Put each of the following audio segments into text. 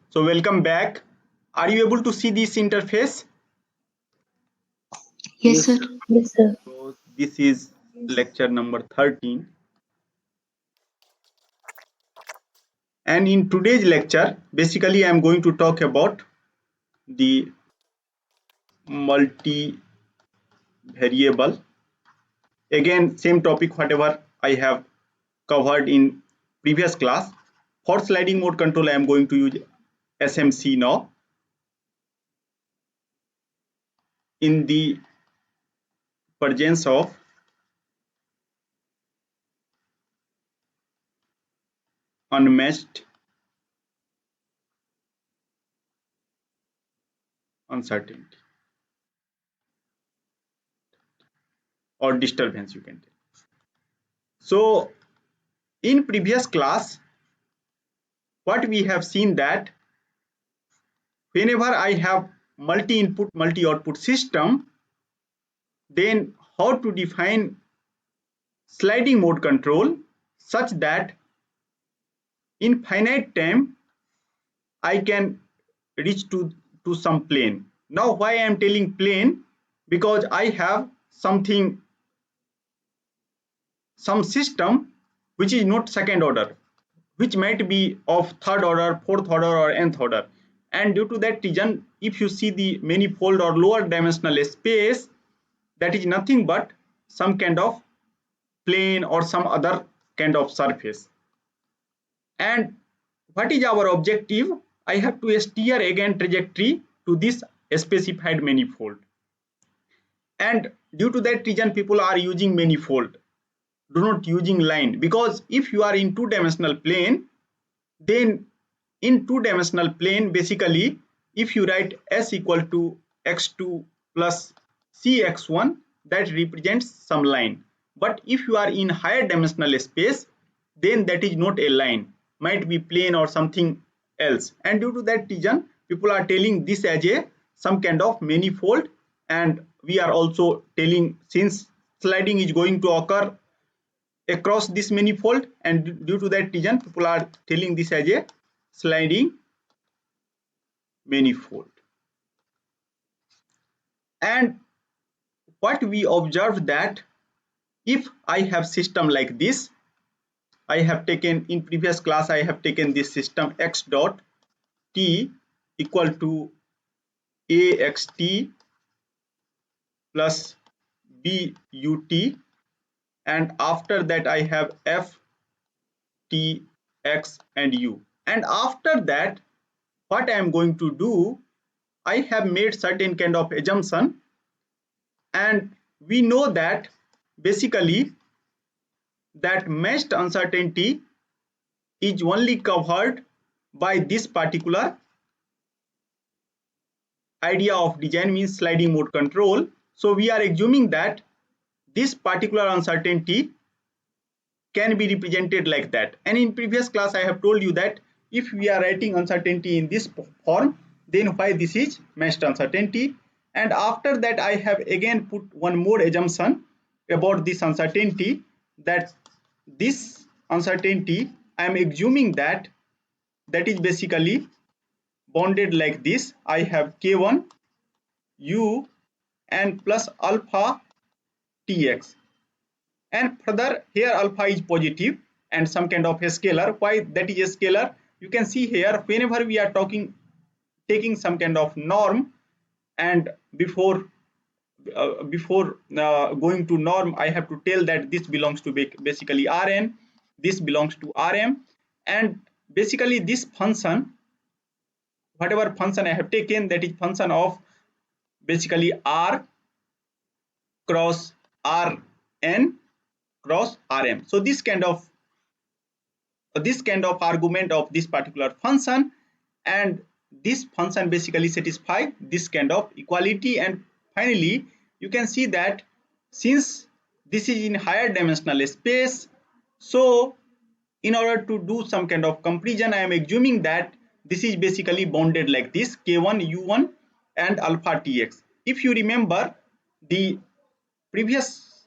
So welcome back. Are you able to see this interface? Yes, sir. Yes, sir. So this is lecture number 13. And in today's lecture, basically I am going to talk about the multivariable. Again, same topic whatever I have covered in previous class. For sliding mode control, I am going to use SMC now. In the presence of unmatched uncertainty or disturbance, you can tell. So in previous class, what we have seen that whenever I have multi-input, multi-output system, then how to define sliding mode control such that in finite time I can reach to some plane. Now why I am telling plane? Because I have some system which is not second order, which might be of third order, fourth order or nth order. And due to that reason, if you see the manifold or lower dimensional space, that is nothing but some kind of plane or some other kind of surface. And what is our objective? I have to steer again trajectory to this specified manifold. And due to that reason, people are using manifold, do not using line, because if you are in two-dimensional plane, then in two-dimensional plane, basically if you write s equal to x2 plus cx1, that represents some line. But if you are in higher dimensional space, then that is not a line, might be plane or something else. And due to that reason, people are telling this as a some kind of manifold. And we are also telling, since sliding is going to occur across this manifold, and due to that reason, people are telling this as a sliding manifold. And what we observed that if I have system like this, I have taken in previous class, I have taken this system x dot t equal to axt plus but, and after that I have f t x and u. And after that, what I am going to do, I have made certain kind of assumption, and we know that basically that matched uncertainty is only covered by this particular idea of design, means sliding mode control. So we are assuming that this particular uncertainty can be represented like that. And in previous class I have told you that if we are writing uncertainty in this form, then why this is matched uncertainty. And after that I have again put one more assumption about this uncertainty, that this uncertainty I am assuming that is basically bounded like this. I have k1 u and plus alpha tx, and further here alpha is positive and some kind of a scalar. Why that is a scalar? You can see here, whenever we are taking some kind of norm, and before going to norm, I have to tell that this belongs to basically Rn, this belongs to Rm, and basically this function, whatever function I have taken, that is function of basically R cross Rn cross Rm. So this kind of argument of this particular function, and this function basically satisfy this kind of equality. And finally you can see that since this is in higher dimensional space, so in order to do some kind of comparison, I am assuming that this is basically bounded like this, k1 u1 and alpha tx. If you remember the previous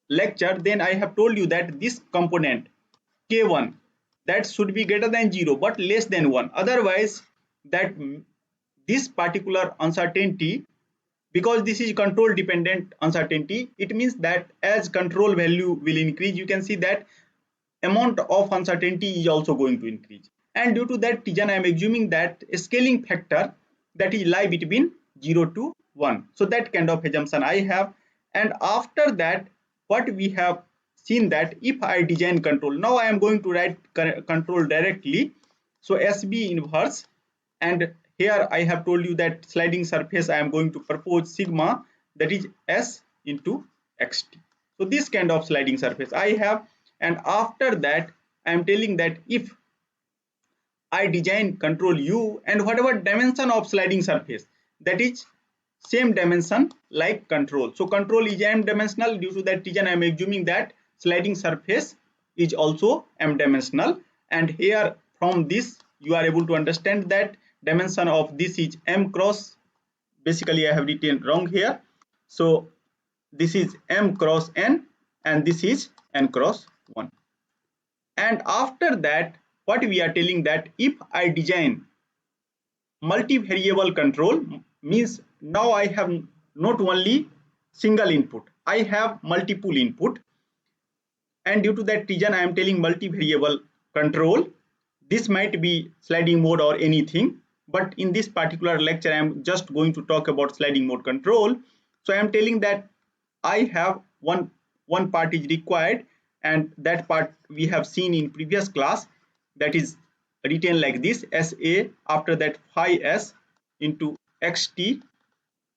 lecture, then I have told you that this component k1, that should be greater than 0 but less than 1, otherwise that this particular uncertainty, because this is control dependent uncertainty, it means that as control value will increase, you can see that amount of uncertainty is also going to increase. And due to that reason, I am assuming that a scaling factor that is lie between 0 to 1. So that kind of assumption I have. And after that, what we have seen that if I design control, now I am going to write control directly. So SB inverse, and here I have told you that sliding surface I am going to propose sigma, that is S into xt. So this kind of sliding surface I have. And after that, I am telling that if I design control U, and whatever dimension of sliding surface, that is same dimension like control. So control is m dimensional. Due to that reason, I am assuming that sliding surface is also m dimensional. And here from this you are able to understand that dimension of this is m cross, basically I have written wrong here. So this is m cross n, and this is n cross 1. And after that, what we are telling that if I design multivariable control, means now I have not only single input, I have multiple input. And due to that reason, I am telling multivariable control. This might be sliding mode or anything, but in this particular lecture, I am just going to talk about sliding mode control. So I am telling that I have one part is required, and that part we have seen in previous class, that is written like this: SA, after that phi s into xt,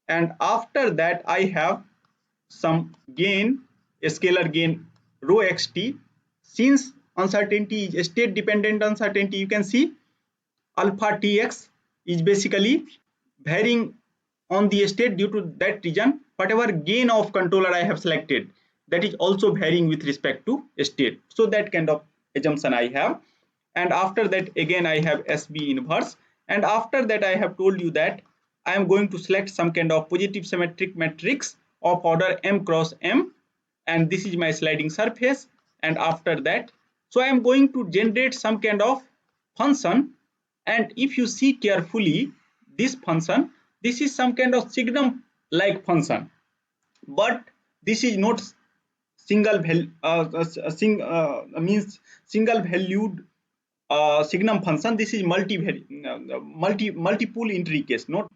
and after that I have some gain, a scalar gain rho xt. Since uncertainty is state dependent uncertainty, you can see alpha tx is basically varying on the state. Due to that reason, whatever gain of controller I have selected, that is also varying with respect to state. So that kind of assumption I have. And after that, again I have SB inverse, and after that I have told you that I am going to select some kind of positive symmetric matrix of order m cross m, and this is my sliding surface. And after that, so I am going to generate some kind of function. And if you see carefully this function, this is some kind of signum like function, but this is not single value means single valued signum function. This is multiple entry case, not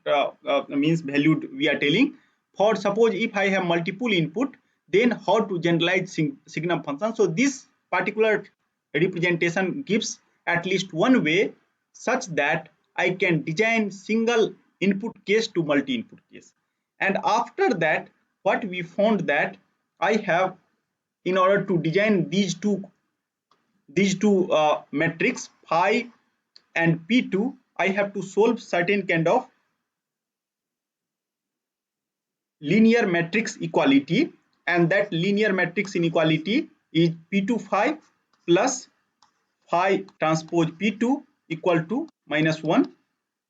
means valued we are telling. For suppose if I have multiple input, then how to generalize signum function. So this particular representation gives at least one way such that I can design single input case to multi input case. And after that, what we found that I have, in order to design these two metrics phi and p2, I have to solve certain kind of linear matrix equality, and that linear matrix inequality is p2 phi plus phi transpose p2 equal to -1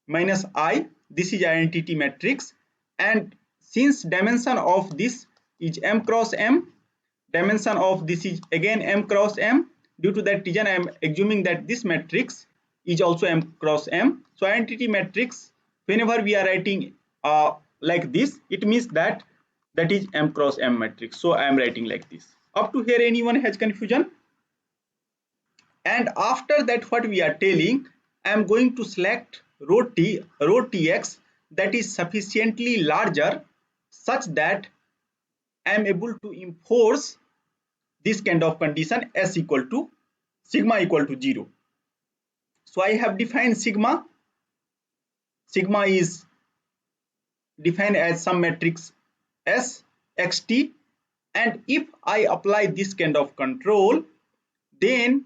minus I. This is identity matrix, and since dimension of this is m cross m, dimension of this is again m cross m. Due to that reason, I am assuming that this matrix is also m cross m. So identity matrix, whenever we are writing like this, it means that that is m cross m matrix. So I am writing like this. Up to here, anyone has confusion? And after that, what we are telling, I am going to select rho tx that is sufficiently larger such that I am able to enforce this kind of condition, s equal to sigma equal to 0. So I have defined sigma. Sigma is defined as some matrix S xt, and if I apply this kind of control, then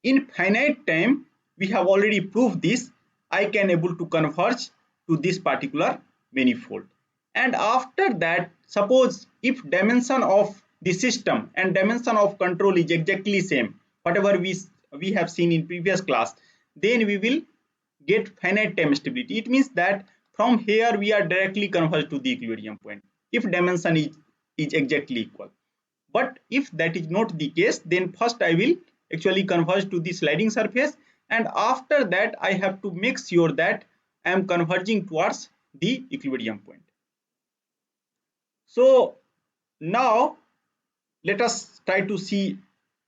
in finite time, we have already proved this, I can able to converge to this particular manifold. And after that, suppose if dimension of the system and dimension of control is exactly same, whatever we have seen in previous class, then we will get finite time stability. It means that from here we are directly converged to the equilibrium point if dimension is exactly equal. But if that is not the case, then first I will actually converge to the sliding surface. and after that I have to make sure that I am converging towards the equilibrium point. So now let us try to see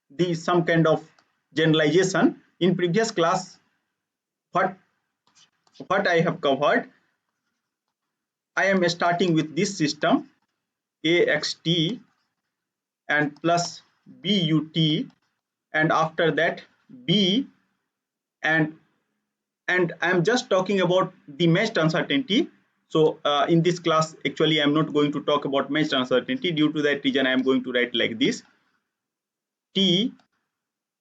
the some kind of generalization. In previous class, what I have covered, I am starting with this system axt and plus but, and after that b, and I am just talking about the meshed uncertainty. So in this class actually I am not going to talk about meshed uncertainty. Due to that reason I am going to write like this t,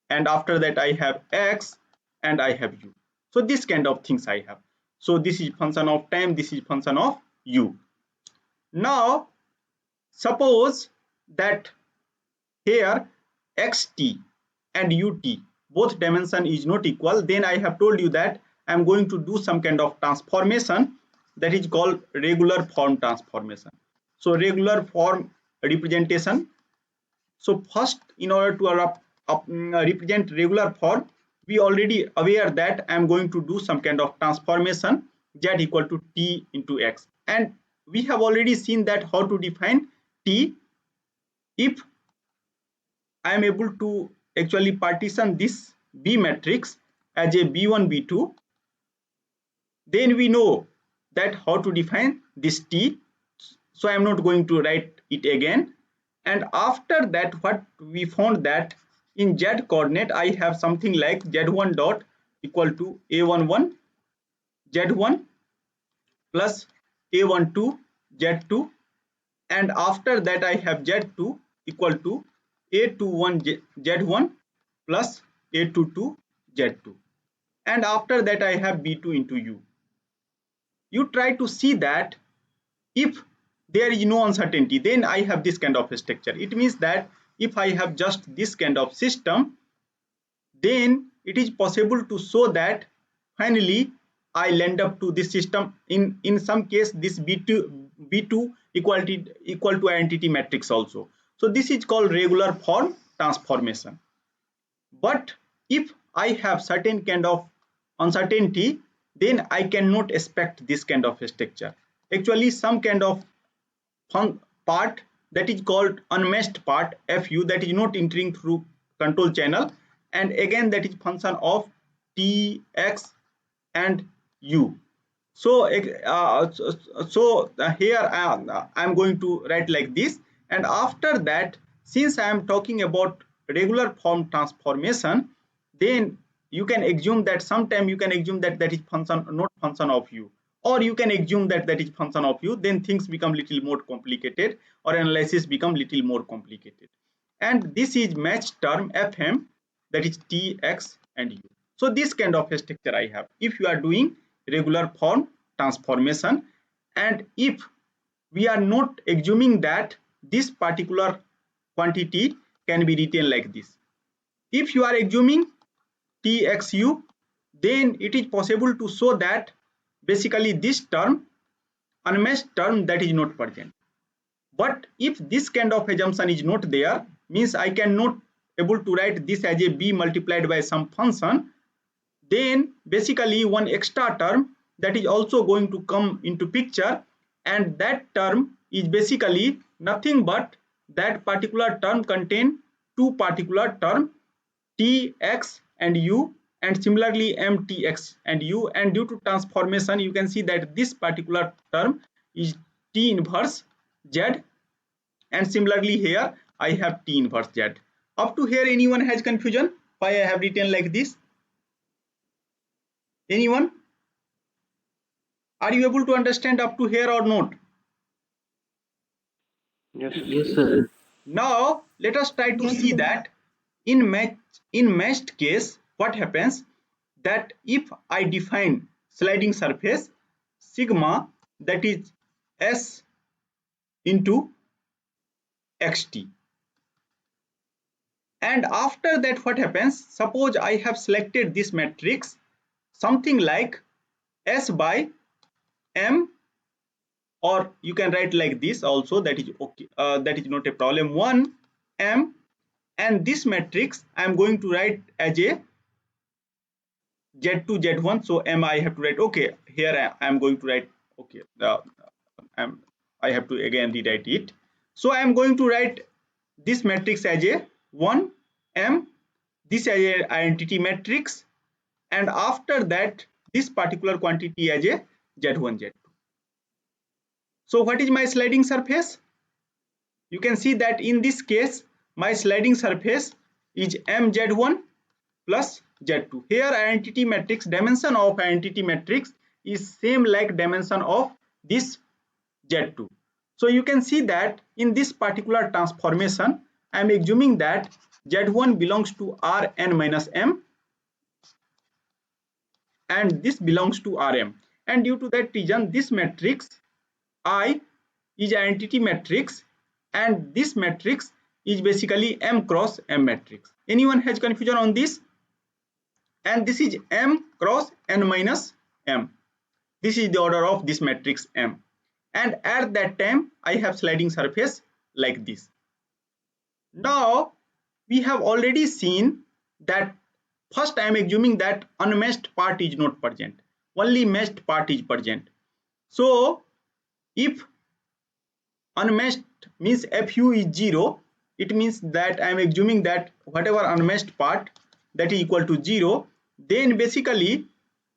and after that I have x and I have u. So this kind of things I have. So this is function of time, this is function of u. Now suppose that here xt and ut both dimension is not equal, then I have told you that I am going to do some kind of transformation that is called regular form transformation. So regular form representation. So first, in order to represent regular form, we already aware that I am going to do some kind of transformation z equal to t into x, and we have already seen that how to define t. If I am able to actually partition this B matrix as a B1, B2, then we know that how to define this T. So I am not going to write it again. And after that, what we found that in Z coordinate, I have something like Z1 dot equal to A11 Z1 plus A12 Z2, and after that I have Z2 equal to A21 Z1 plus A22 Z2, and after that I have B2 into U. You try to see that if there is no uncertainty, then I have this kind of structure. It means that if I have just this kind of system, then it is possible to show that finally I land up to this system. In some case this b2 equal to identity matrix also. So this is called regular form transformation. But if I have certain kind of uncertainty, then I cannot expect this kind of structure. Actually some kind of part that is called unmeshed part fu, that is not entering through control channel, and again that is function of t, x and u. So here I am going to write like this, and after that, since I am talking about regular form transformation, then you can assume that sometime you can assume that that is function not function of u, or you can assume that that is function of u. Then things become little more complicated, or analysis become little more complicated. And this is matched term fm, that is t, x and u. So this kind of structure I have if you are doing regular form transformation, and if we are not assuming that this particular quantity can be written like this. If you are assuming txu, then it is possible to show that basically this term, unmatched term, that is not present. But if this kind of assumption is not there, means I cannot able to write this as a b multiplied by some function, then basically one extra term that is also going to come into picture, and that term is basically nothing but that particular term contain two particular term t, x and u, and similarly m, t, x and u, and due to transformation you can see that this particular term is t inverse z, and similarly here I have t inverse z. Up to here anyone has confusion why I have written like this? Anyone? Are you able to understand up to here or not? Yes. Yes, sir. Now let us try to see that in meshed case what happens, that if I define sliding surface sigma, that is s into xt, and after that what happens, suppose I have selected this matrix something like s by m, or you can write like this also, that is okay, that is not a problem, 1 m, and this matrix I am going to write as a Z2 Z1. So M I have to write, okay, here I am going to write, okay, I have to again rewrite it. So I am going to write this matrix as a 1 M, this as a identity matrix, and after that this particular quantity as a Z1 Z2. So what is my sliding surface? You can see that in this case my sliding surface is mz1 plus z2. Here identity matrix, dimension of identity matrix is same like dimension of this z2. So you can see that in this particular transformation I am assuming that z1 belongs to Rn minus m and this belongs to Rm, and due to that reason this matrix I is identity matrix and this matrix is basically M cross M matrix. Anyone has confusion on this? And this is M cross n minus M. This is the order of this matrix M. And at that time I have sliding surface like this. Now we have already seen that first I am assuming that unmeshed part is not present. Only meshed part is present. So if unmeshed means fu is 0, it means that I am assuming that whatever unmeshed part that is equal to 0, then basically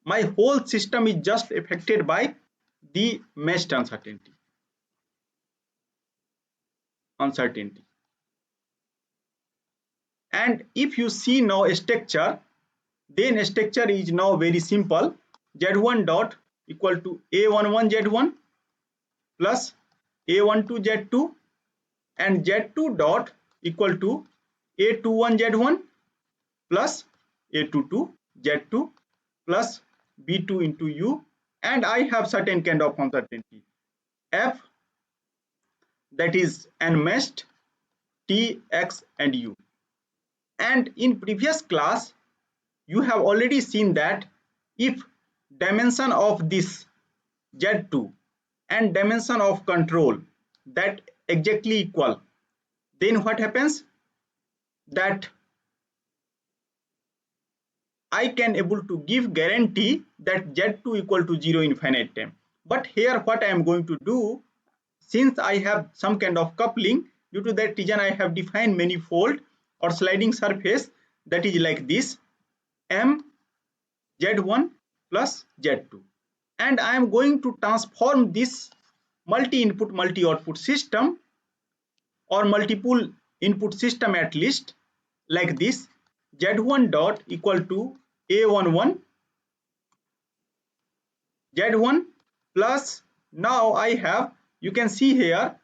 my whole system is just affected by the meshed uncertainty. And if you see now a structure, then a structure is now very simple. Z1 dot equal to A11 Z1 plus A12 Z2 and Z2 dot equal to A21 Z1 plus A22 Z2 plus B2 into U, and I have certain kind of uncertainty F, that is unmeshed, T, X and U. And in previous class you have already seen that if dimension of this Z2 and dimension of control that exactly equal, then what happens, that I can able to give guarantee that Z2 equal to 0 infinite time. But here what I am going to do, since I have some kind of coupling, due to that reason I have defined manifold or sliding surface that is like this M Z1 plus Z2, and I am going to transform this multi-input multi-output system or multiple input system at least like this. Z1 dot equal to A11 Z1 plus, now I have, you can see here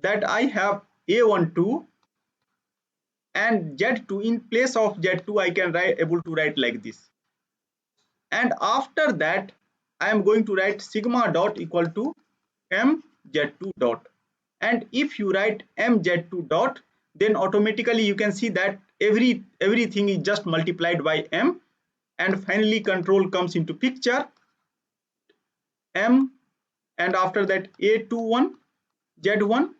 that I have A12 and Z2. In place of Z2 I can able to write like this, and after that I am going to write sigma dot equal to mz2 dot, and if you write mz2 dot, then automatically you can see that everything is just multiplied by m, and finally control comes into picture m, and after that A21 Z1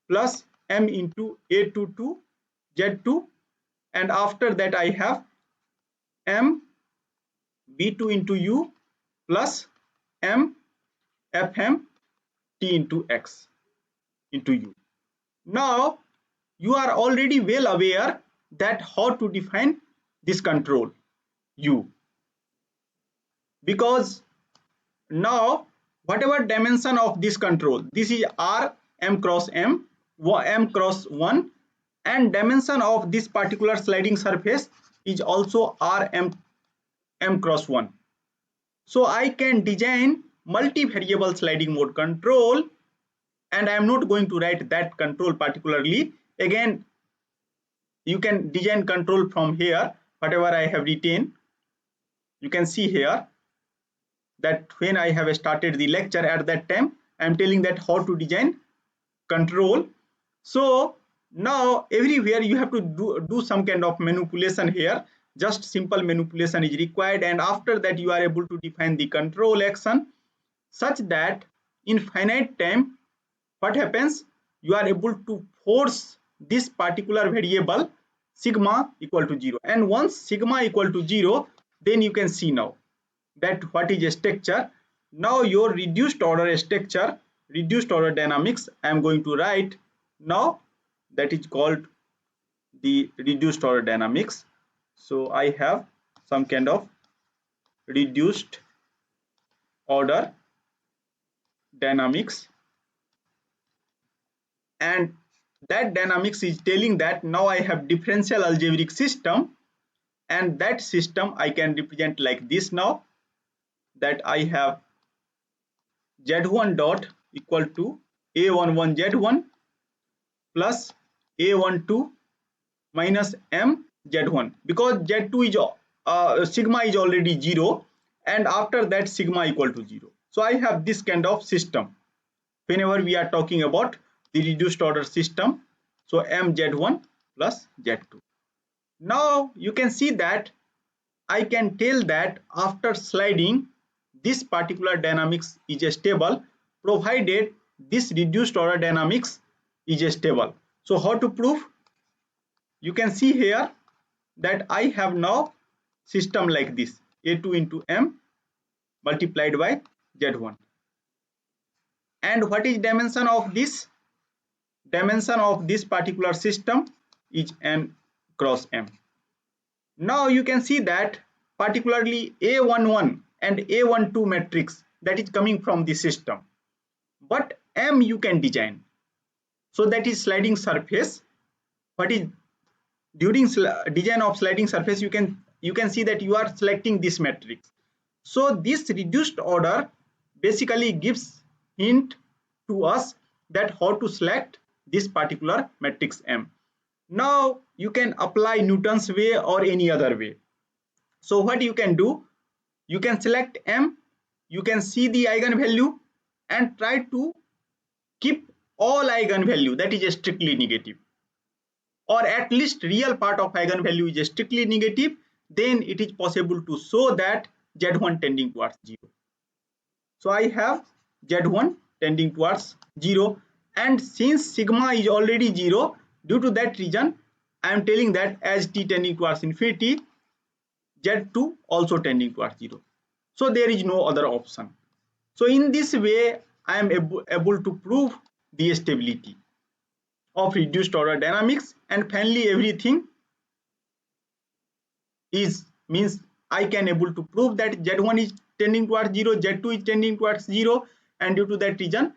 plus m into A22 Z2, and after that I have m B2 into U plus m Fm T into X into U. Now you are already well aware that how to define this control U, because now whatever dimension of this control, this is R m cross m cross 1, and dimension of this particular sliding surface is also R m cross 1. So I can design multi-variable sliding mode control, and I am not going to write that control particularly. Again, you can design control from here, whatever I have written. You can see here that when I have started the lecture, at that time I am telling that how to design control. So now everywhere you have to do some kind of manipulation here. Just simple manipulation is required, and after that you are able to define the control action such that in finite time what happens, you are able to force this particular variable sigma equal to 0, and once sigma equal to 0, then you can see now that what is a structure. Now your reduced order structure, reduced order dynamics, I am going to write now, that is called the reduced order dynamics. So I have some kind of reduced order dynamics, and that dynamics is telling that now I have differential algebraic system, and that system I can represent like this now, that I have z1 dot equal to a11 z1 plus a12 minus m z1, because z2 is sigma is already 0, and after that sigma equal to 0. So I have this kind of system whenever we are talking about the reduced order system. So m z1 plus z2. Now you can see that I can tell that after sliding, this particular dynamics is stable, provided this reduced order dynamics is stable. So how to prove? You can see here that I have now system like this, a2 into m multiplied by z1. And what is dimension of this? Dimension of this particular system is n cross m. Now you can see that particularly A11 and A12 matrix that is coming from the system, but M you can design. So that is sliding surface. What is during design of sliding surface, you can see that you are selecting this matrix. So this reduced order basically gives hint to us that how to select this particular matrix M. Now you can apply Newton's way or any other way. So what you can do, you can select M, you can see the eigenvalue and try to keep all eigenvalue that is strictly negative, or at least real part of eigenvalue is strictly negative, then it is possible to show that Z1 tending towards 0. So I have Z1 tending towards 0, and since sigma is already 0, due to that reason I am telling that as t tending towards infinity, Z2 also tending towards 0. So there is no other option. So in this way, I am able to prove the stability of reduced order dynamics, and finally everything is means I can able to prove that Z1 is tending towards 0, Z2 is tending towards 0, and due to that reason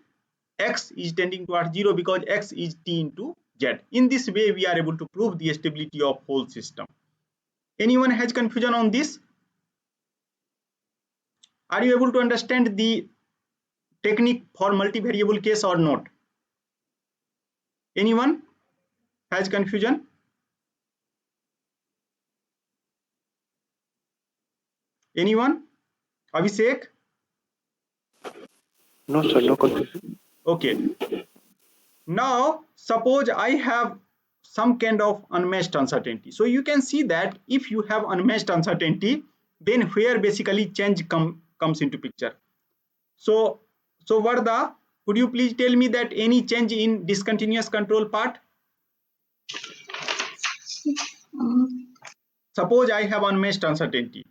x is tending towards 0 because x is t into z. In this way we are able to prove the stability of whole system. Anyone has confusion on this? Are you able to understand the technique for multivariable case or not? Anyone has confusion? Anyone? Abhishek? No, sir, no confusion. Okay. Now, suppose I have some kind of unmatched uncertainty. So you can see that if you have unmatched uncertainty, then where basically change comes into picture. So Vardha, could you please tell me that any change in discontinuous control part? Suppose I have unmatched uncertainty.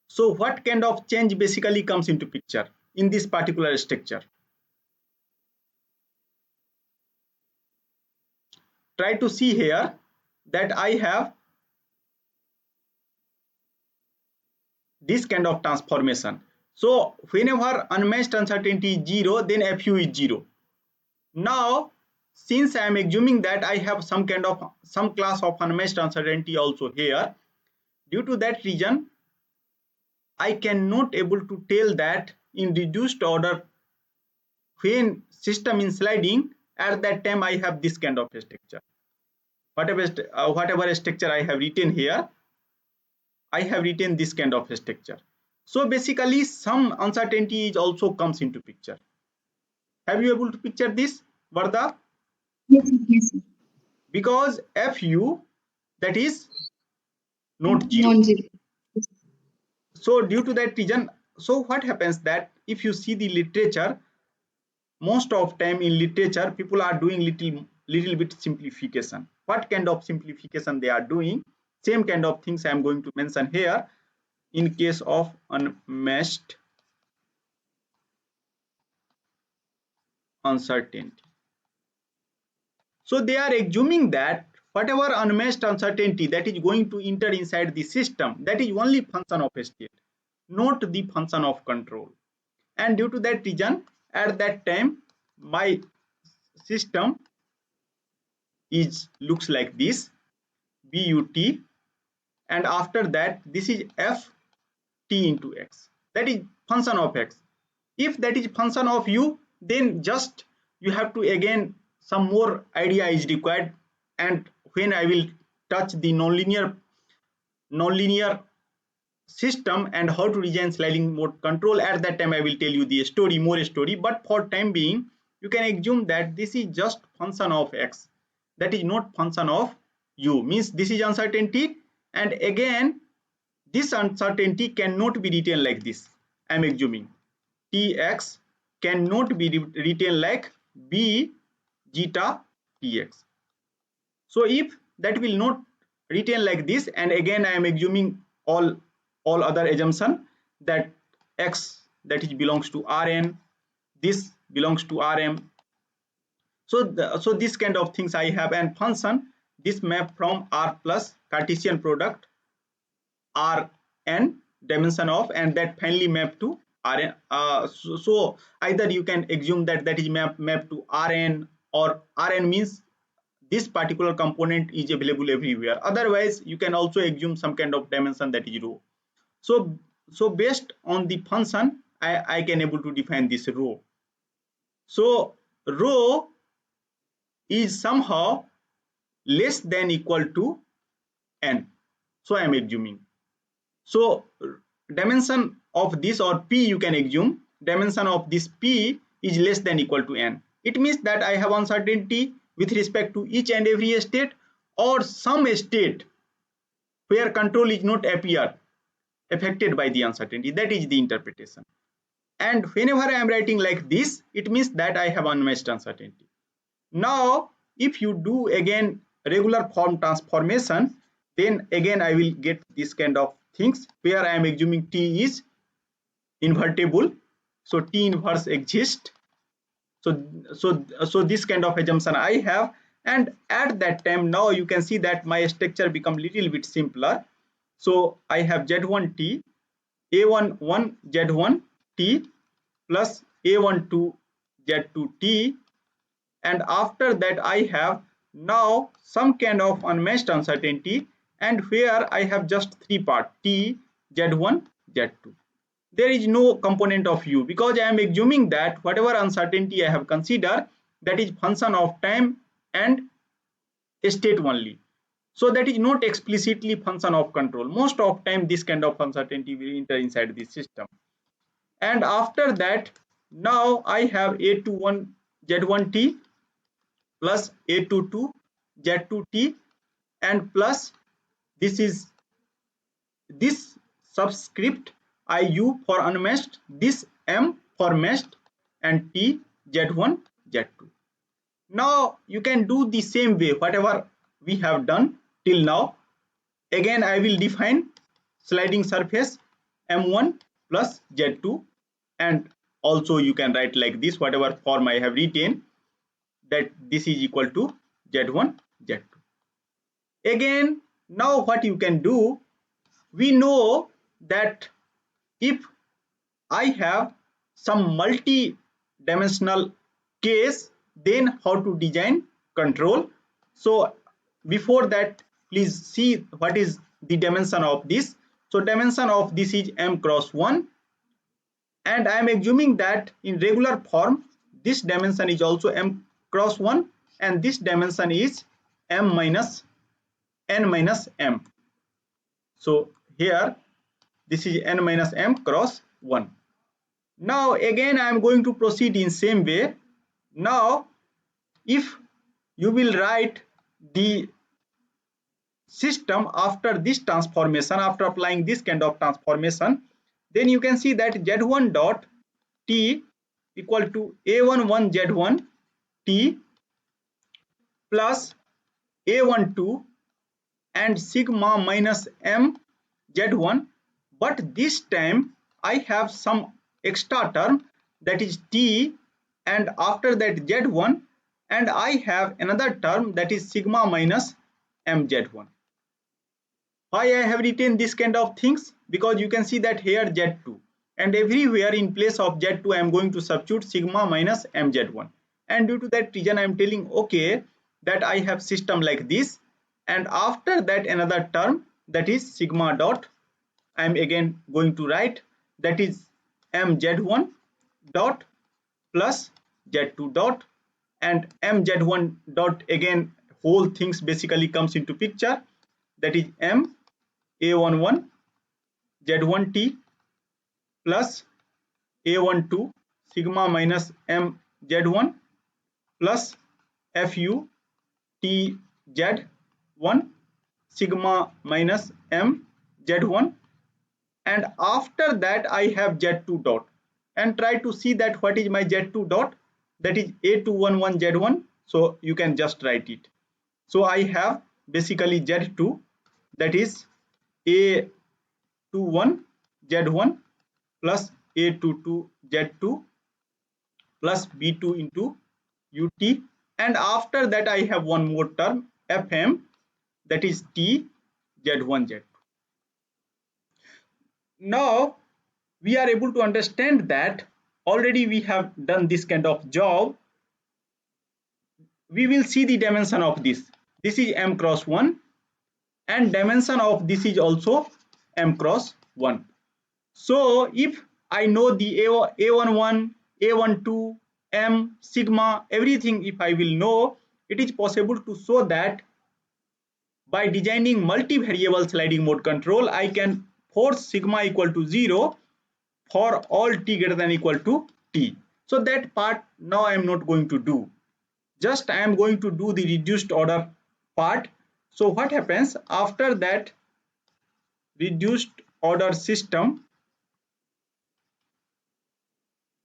So what kind of change basically comes into picture in this particular structure? Try to see here that I have this kind of transformation. So whenever unmatched uncertainty is 0, then FU is 0. Now, since I am assuming that I have some class of unmatched uncertainty also here, due to that reason, I cannot able to tell that in reduced order when system is sliding, at that time I have this kind of structure. Whatever structure I have written here, I have written this kind of structure. So basically some uncertainty is also comes into picture. Have you able to picture this, Vardha? Yes, yes. Because FU, that is not 0. Non-zero. So due to that reason, so what happens that if you see the literature, most of time in literature people are doing little bit simplification. What kind of simplification they are doing? Same kind of things I am going to mention here. in case of unmatched uncertainty. So they are assuming that whatever unmatched uncertainty that is going to enter inside the system, that is only function of a state, not the function of control. And due to that reason, at that time my system is looks like this, but, and after that this is f t into x, that is function of x. If that is function of u, then just you have to again some more idea is required, and when I will touch the nonlinear system and how to design sliding mode control, at that time I will tell you the story, more story. But for time being, you can assume that this is just function of x, that is not function of u, means this is uncertainty, and again this uncertainty cannot be written like this. I am assuming tx cannot be written like b zeta tx. So if that will not written like this, and again I am assuming all other assumption, that x that is belongs to Rn, this belongs to Rm. So this kind of things I have, and function this map from R plus Cartesian product Rn dimension of, and that finally map to Rn. So either you can assume that that is map to Rn, or Rn means this particular component is available everywhere. Otherwise you can also assume some kind of dimension that is rho. So based on the function I can able to define this rho. So rho is somehow less than equal to n, so I am assuming. So dimension of this, or p, you can assume dimension of this p is less than equal to n. It means that I have uncertainty with respect to each and every state, or some state where control is not appear affected by the uncertainty. That is the interpretation. And whenever I am writing like this, it means that I have unmatched uncertainty. Now if you do again regular form transformation, then again I will get this kind of things where I am assuming t is invertible, so t inverse exists. So this kind of assumption I have, and at that time now you can see that my structure become little bit simpler. So I have z1t, a11 z1t plus a12 z2t, and after that I have now some kind of unmatched uncertainty, and where I have just three parts, t, z1, z2. There is no component of u, because I am assuming that whatever uncertainty I have considered, that is function of time and state only. So that is not explicitly function of control. Most of time this kind of uncertainty will enter inside the system. And after that now I have a21 z1t plus a22 z2t, and plus this is this subscript iu for unmatched, this m for matched, and t z1 z2. Now you can do the same way whatever we have done till now. Again I will define sliding surface m1 plus z2, and also you can write like this, whatever form I have written, that this is equal to z1 z2. Again now what you can do, we know that if I have some multi-dimensional case, then how to design control. So before that, please see what is the dimension of this. So dimension of this is m cross 1, and I am assuming that in regular form this dimension is also m cross 1, and this dimension is m minus n minus m. So here this is n minus m cross 1. Now again I am going to proceed in same way. Now if you will write the system after this transformation, after applying this kind of transformation, then you can see that z1 dot t equal to a11 z1 t plus a12 and sigma minus m z1 but this time I have some extra term, that is t, and after that z1, and I have another term, that is sigma minus mz1. Why I have written this kind of things? Because you can see that here z2, and everywhere in place of z2 I am going to substitute sigma minus mz1, and due to that reason I am telling okay that I have system like this, and after that another term, that is sigma dot, I am again going to write, that is mz1 dot plus z2 dot, and mz1 dot, again whole things basically comes into picture, that is m a11 z1t plus a12 sigma minus m z1 plus fu t z1 sigma minus m z1, and after that I have z2 dot, and try to see that what is my z2 dot, that is a211 z1, so you can just write it. So I have basically z2, that is a21 z1 plus a22 z2 plus b2 into ut, and after that I have one more term fm, that is t z1 z2. Now we are able to understand that already we have done this kind of job. We will see the dimension of this. This is m cross 1, and dimension of this is also m cross 1. So if I know the a11, a12, m, sigma, everything, if I will know, it is possible to show that by designing multi-variable sliding mode control, I can force sigma equal to 0 for all t greater than equal to t. So that part now I am not going to do. Just I am going to do the reduced order part. So what happens after that reduced order system,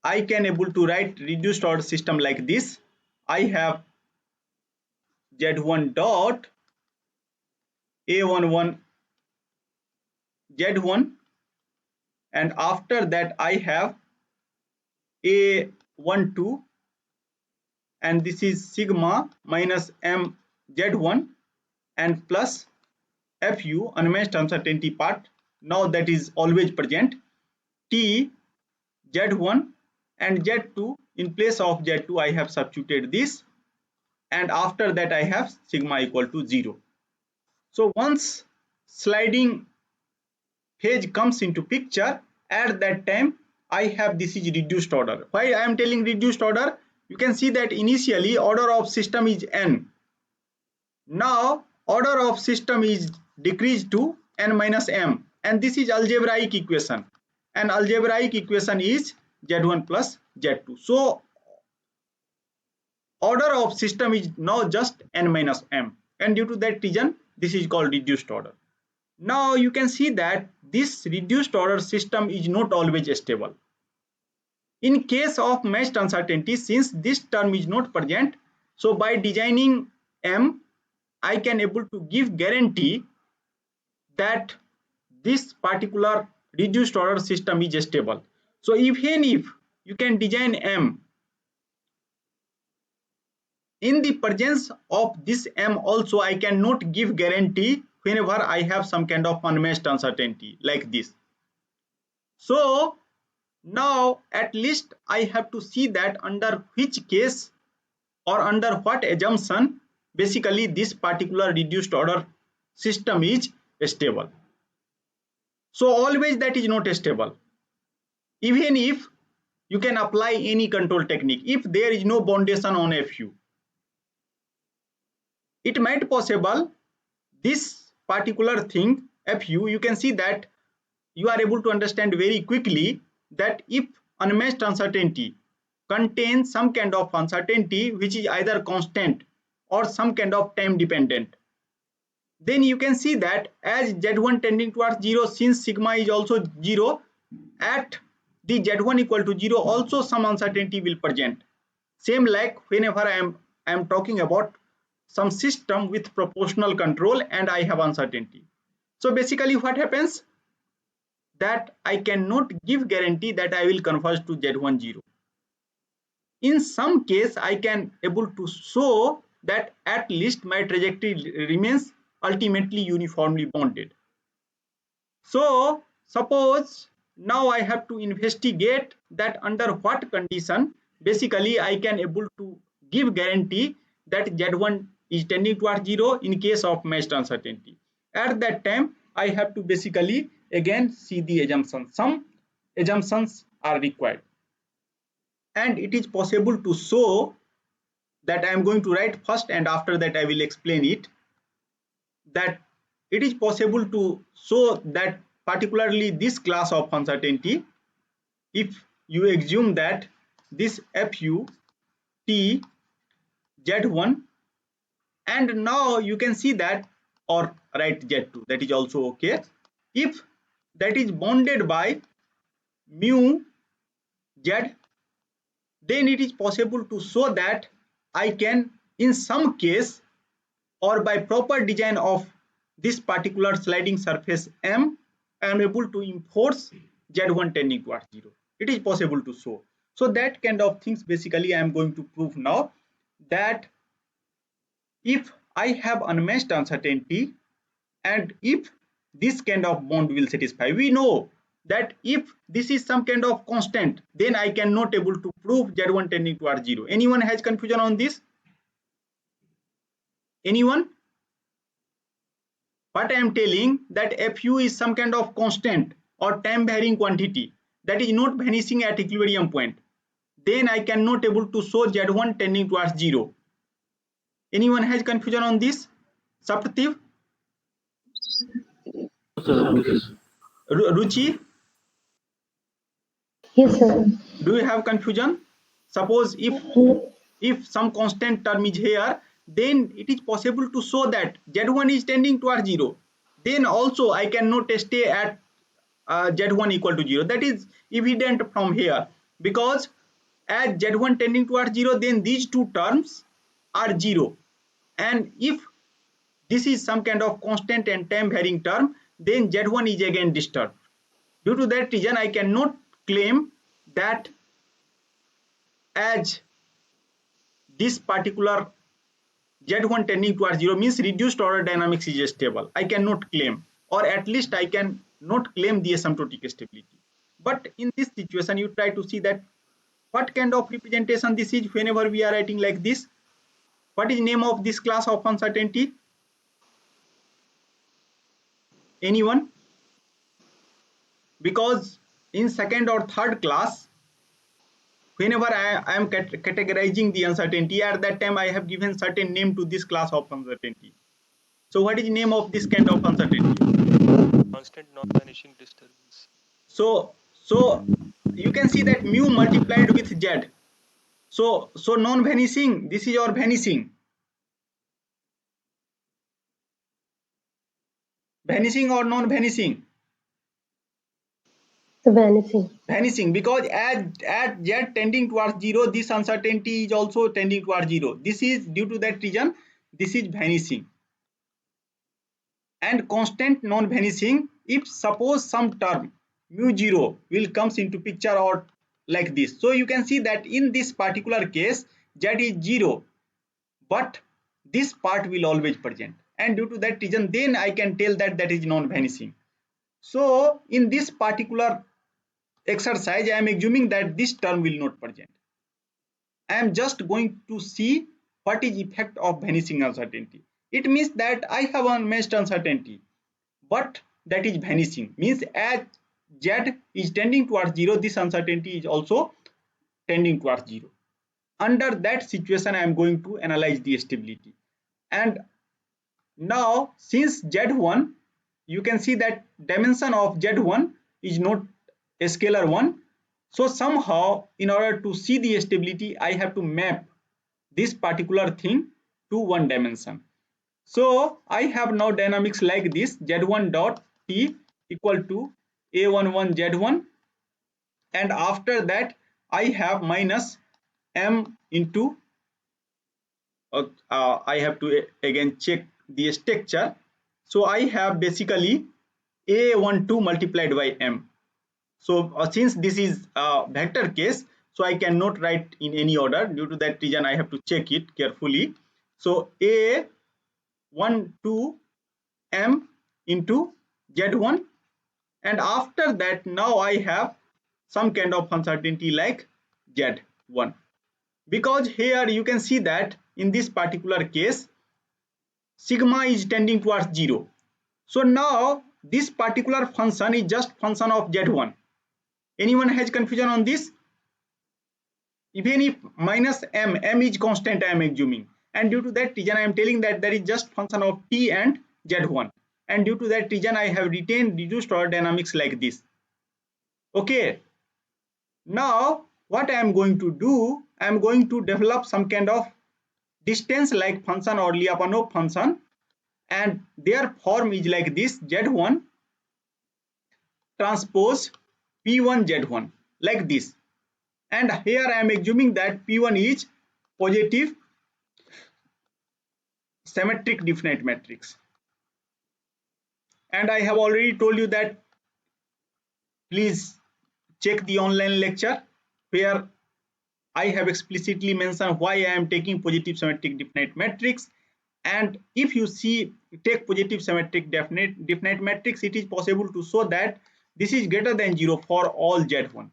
I can able to write reduced order system like this. I have z1 dot a11 z1, and after that I have a12, and this is sigma minus m z1, and plus fu unmatched uncertainty part, now that is always present, t z1 and z2, in place of z2 I have substituted this, and after that I have sigma equal to 0. So once sliding phase comes into picture, at that time I have this is reduced order. Why I am telling reduced order? You can see that initially order of system is n. Now order of system is decreased to n minus m, and this is algebraic equation, and algebraic equation is z1 plus z2. So order of system is now just n minus m, and due to that reason this is called reduced order. Now you can see that this reduced order system is not always stable. In case of matched uncertainty, since this term is not present, so by designing m, I can able to give guarantee that this particular reduced order system is stable. So even if you can design m, in the presence of this m also I cannot give guarantee whenever I have some kind of unmatched uncertainty like this. So now at least I have to see that under which case or under what assumption basically this particular reduced order system is stable. So always that is not stable. Even if you can apply any control technique, if there is no boundation on fu, it might possible this particular thing fu, you can see that you are able to understand very quickly that if unmatched uncertainty contains some kind of uncertainty which is either constant or some kind of time dependent, then you can see that as z1 tending towards 0, since sigma is also 0, at the z1 equal to 0 also some uncertainty will present. Same like whenever I am talking about some system with proportional control and I have uncertainty. So basically what happens, that I cannot give guarantee that I will converge to Z1 0. In some case, I can able to show that at least my trajectory remains ultimately uniformly bounded. So suppose now I have to investigate that under what condition basically I can able to give guarantee that Z1 is tending towards 0 in case of matched uncertainty. At that time I have to basically again see the assumptions. Some assumptions are required, and it is possible to show that I am going to write first and after that I will explain it, that it is possible to show that particularly this class of uncertainty, if you assume that this fu t z1, and now you can see that, or write z2, that is also okay, if that is bounded by mu z, then it is possible to show that I can in some case or by proper design of this particular sliding surface M, I am able to enforce Z1 tending towards 0. It is possible to show. So that kind of things basically I am going to prove now, that if I have unmatched uncertainty and if this kind of bond will satisfy, we know that if this is some kind of constant, then I cannot able to prove Z1 tending towards 0. Anyone has confusion on this? Anyone? What I am telling, that fu is some kind of constant or time varying quantity that is not vanishing at equilibrium point, then I cannot able to show Z1 tending towards 0. Anyone has confusion on this? Saptativ? Ruchi, Yes, sir. do you have confusion? Suppose if some constant term is here, then it is possible to show that Z1 is tending towards 0. Then also I cannot stay at Z1 equal to 0. That is evident from here, because as Z1 tending towards 0, then these two terms are 0. And if this is some kind of constant and time varying term, then Z1 is again disturbed. Due to that reason, I cannot claim that as this particular Z1 tending towards 0 means reduced order dynamics is stable. I cannot claim, or at least I can not claim the asymptotic stability. But in this situation, you try to see that what kind of representation this is whenever we are writing like this. What is name of this class of uncertainty? Anyone? Because in second or third class, whenever I am categorizing the uncertainty, at that time I have given certain name to this class of uncertainty. So what is the name of this kind of uncertainty? Constant non-vanishing disturbance. So you can see that mu multiplied with z. So non-vanishing, this is your vanishing. Vanishing or non-vanishing? The vanishing. Vanishing, because at z tending towards 0, this uncertainty is also tending towards 0. This is due to that reason, this is vanishing. And constant non-vanishing, if suppose some term mu 0 will comes into picture or like this. So you can see that in this particular case z is 0, but this part will always present, and due to that reason then I can tell that that is non-vanishing. So in this particular exercise I am assuming that this term will not present. I am just going to see what is effect of vanishing uncertainty. It means that I have unmatched uncertainty, but that is vanishing, means as z is tending towards 0, this uncertainty is also tending towards 0. Under that situation I am going to analyze the stability. And now since z1, you can see that dimension of z1 is not a scalar one, so somehow in order to see the stability I have to map this particular thing to one dimension. So I have now dynamics like this: z1 dot t equal to a11 z1, and after that I have minus m into I have to again check the structure. So I have basically A12 multiplied by M. So since this is a vector case, so I cannot write in any order. Due to that reason, I have to check it carefully. So A12 M into Z1, and after that now I have some kind of uncertainty like Z1, because here you can see that in this particular case sigma is tending towards 0. So now this particular function is just function of Z1. Anyone has confusion on this? Even if minus m is constant, I am assuming, and due to that reason I am telling that there is just function of t and Z1, and due to that reason I have retained reduced order dynamics like this. Okay, now what I am going to do, I am going to develop some kind of distance like function or Lyapunov function, and their form is like this: Z1 transpose P1 Z1, like this. And here I am assuming that P1 is positive symmetric definite matrix. And I have already told you that please check the online lecture where I have explicitly mentioned why I am taking positive symmetric definite matrix. And if you take positive symmetric definite matrix, it is possible to show that this is greater than 0 for all Z1.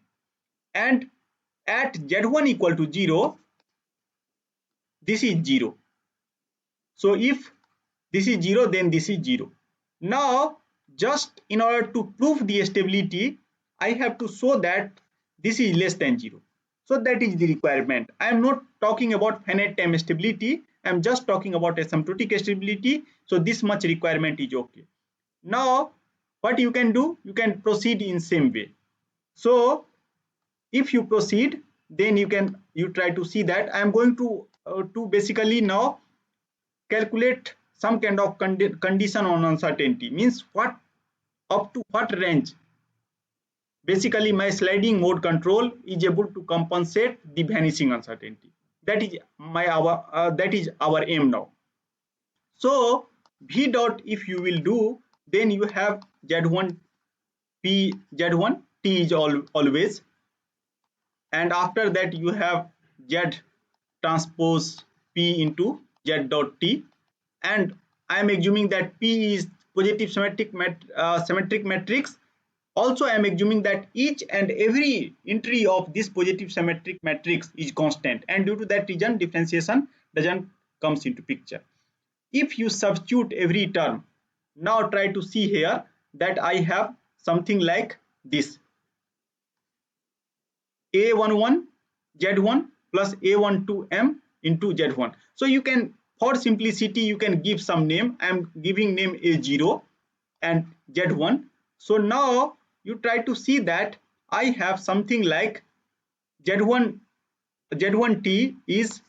And at Z1 equal to 0, this is 0. So if this is 0, then this is 0. Now, just in order to prove the stability, I have to show that this is less than 0. So that is the requirement. I am not talking about finite time stability. I am just talking about asymptotic stability. So this much requirement is okay. Now, what you can do? You can proceed in same way. So if you proceed, then you try to see that I am going to basically now calculate some kind of condition on uncertainty, means what up to what range basically my sliding mode control is able to compensate the vanishing uncertainty. That is our aim now. So v dot, if you will do, then you have Z1 P Z1 T is always, and after that you have Z transpose P into Z dot T, and I am assuming that P is positive symmetric matrix. Also I am assuming that each and every entry of this positive symmetric matrix is constant, and due to that reason differentiation doesn't comes into picture. If you substitute every term, now try to see here that I have something like this: A11 Z1 plus A12 M into Z1. So you can, for simplicity, you can give some name. I am giving name A0 and Z1. So now you try to see that I have something like Z1T is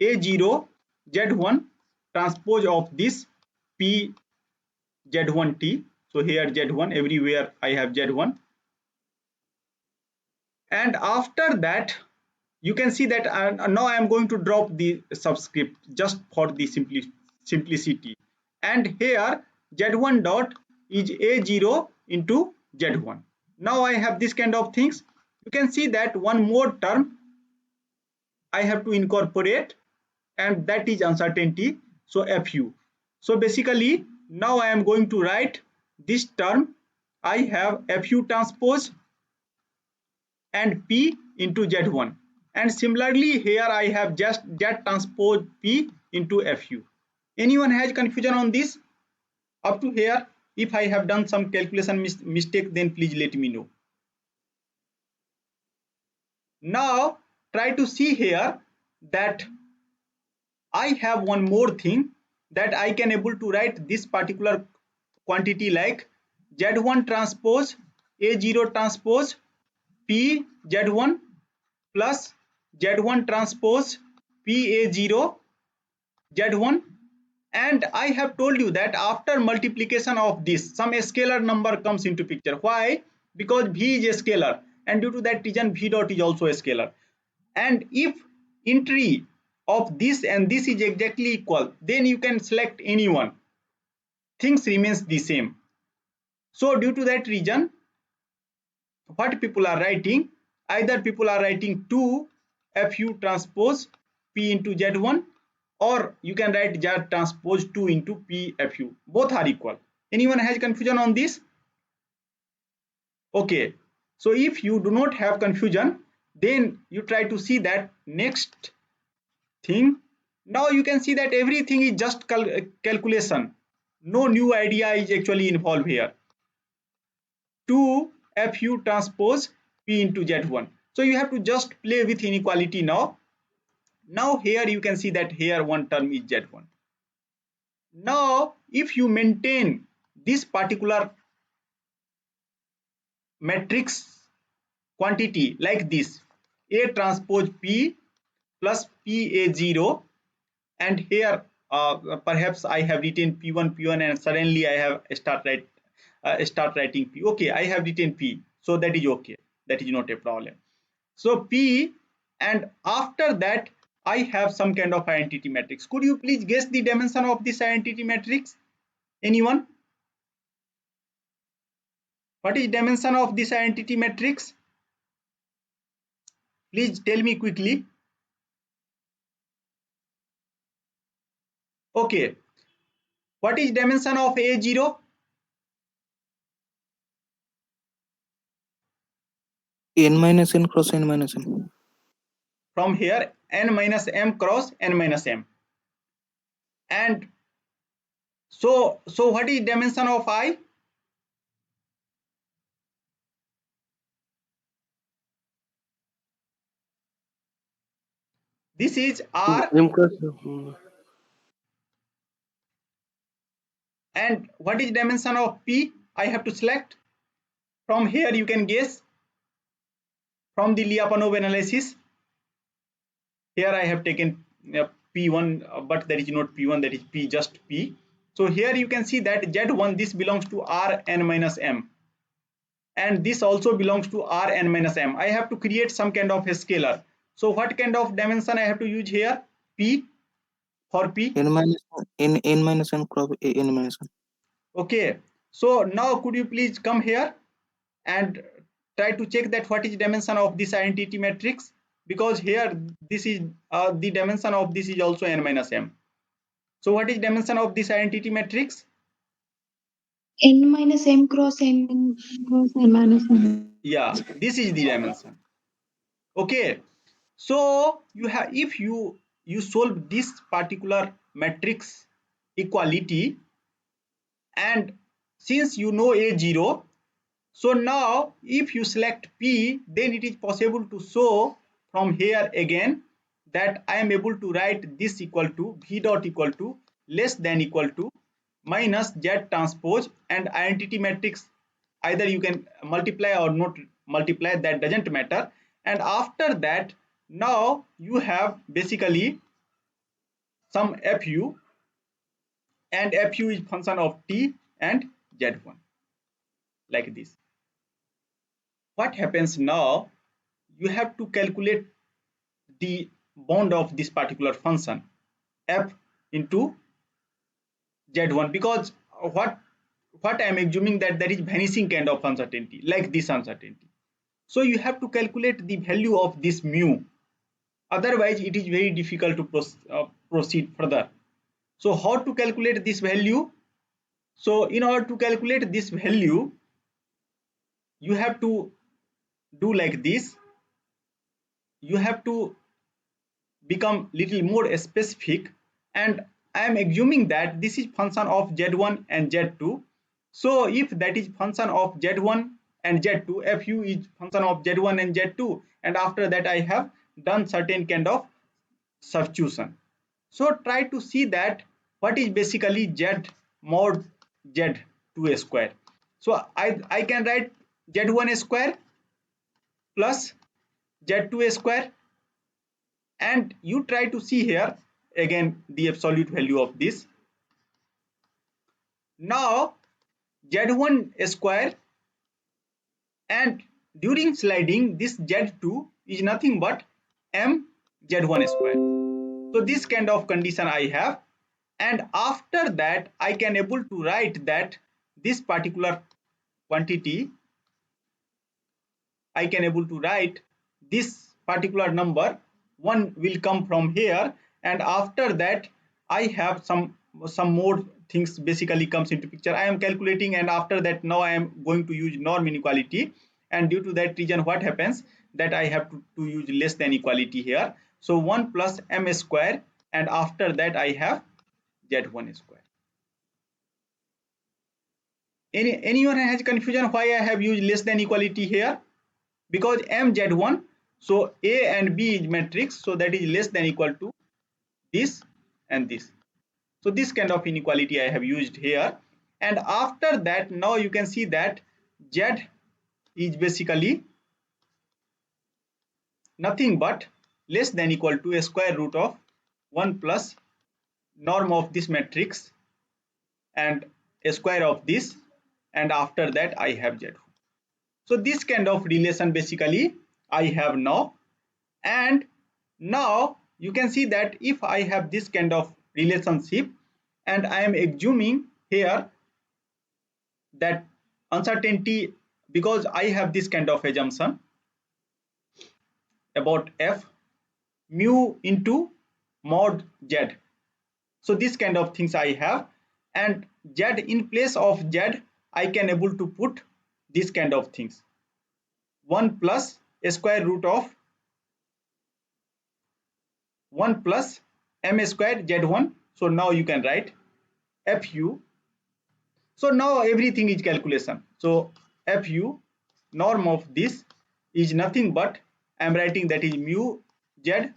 A0 Z1 transpose of this P Z1T. So here Z1, everywhere I have Z1. And after that you can see that now I am going to drop the subscript just for the simplicity, and here Z1 dot is A0 into Z1. Now I have this kind of things. You can see that one more term I have to incorporate, and that is uncertainty, so Fu. So basically now I am going to write this term. I have Fu transpose and P into Z1, and similarly here I have just Z transpose P into Fu. Anyone has confusion on this up to here? If I have done some calculation mistake, then please let me know. Now try to see here that I have one more thing, that I can able to write this particular quantity like Z1 transpose A0 transpose P Z1 plus Z1 transpose PA0 Z1, and I have told you that after multiplication of this some scalar number comes into picture. Why? Because V is a scalar, and due to that reason V dot is also a scalar, and if entry of this and this is exactly equal, then you can select any one, things remains the same. So due to that reason, what people are writing, either people are writing 2 fu transpose p into z1, or you can write z transpose 2 into p fu. Both are equal. Anyone has confusion on this? Okay, so if you do not have confusion, then you try to see that next thing. Now you can see that everything is just calculation. No new idea is actually involved here. 2 fu transpose p into z1. So you have to just play with inequality now. Now here you can see that here one term is z1. Now if you maintain this particular matrix quantity like this, A transpose P plus PA0, and here perhaps I have written P1 and suddenly I have start writing P. Okay, I have written P, so that is okay, that is not a problem. So P, and after that I have some kind of identity matrix. Could you please guess the dimension of this identity matrix? Anyone? What is dimension of this identity matrix? Please tell me quickly. Okay, what is dimension of A0? n minus n cross n minus m. From here n minus m cross n minus m. And so what is dimension of I? This is R. M cross. And what is dimension of P? I have to select. From here you can guess from the Lyapunov analysis. Here I have taken P1, but that is not P1, that is P, just P. So here you can see that Z1, this belongs to Rn minus m, and this also belongs to Rn minus m. I have to create some kind of a scalar. So what kind of dimension I have to use here? P, for P. n minus n cross n minus m. Okay, so now could you please come here and try to check that what is dimension of this identity matrix, because here this is the dimension of this is also n minus m. So what is dimension of this identity matrix? n minus m cross n cross n minus m. Yeah, this is the dimension. Okay, so you have, if you solve this particular matrix equality, and since you know A0, so now if you select P, then it is possible to show from here again that I am able to write this equal to V dot equal to less than equal to minus Z transpose, and identity matrix either you can multiply or not multiply, that doesn't matter. And after that, now you have basically some fu, and fu is function of t and z1, like this. What happens now? You have to calculate the bound of this particular function f into z1, because what I am assuming that there is vanishing kind of uncertainty, like this uncertainty. So you have to calculate the value of this mu, otherwise it is very difficult to proceed further. So how to calculate this value? So in order to calculate this value, you have to do like this. You have to become little more specific, and I am assuming that this is function of z1 and z2. So if that is function of z1 and z2, fu is function of z1 and z2, and after that I have done certain kind of substitution. So try to see that what is basically z mod z2 square. So I can write z1 square plus z2 square, and you try to see here again the absolute value of this. Now z1 square, and during sliding this z2 is nothing but m z1 square. So this kind of condition I have, and after that I can able to write that this particular quantity, I can able to write this particular number 1 will come from here, and after that I have some more things basically comes into picture. I am calculating, and after that now I am going to use norm inequality, and due to that reason what happens that I have to use less than equality here. So 1 plus m square, and after that I have z1 square. Anyone has confusion why I have used less than equality here? Because m z1, so a and b is matrix, so that is less than equal to this and this. So this kind of inequality I have used here, and after that now you can see that z is basically nothing but less than equal to a square root of 1 plus norm of this matrix and a square of this, and after that I have z1. So this kind of relation basically I have now, and now you can see that if I have this kind of relationship and I am assuming here that uncertainty, because I have this kind of assumption about f mu into mod z. So this kind of things I have, and z in place of z I can able to put this kind of things 1 plus a square root of 1 plus m square z1. So now you can write fu. So now everything is calculation. So fu norm of this is nothing but I am writing that is mu z.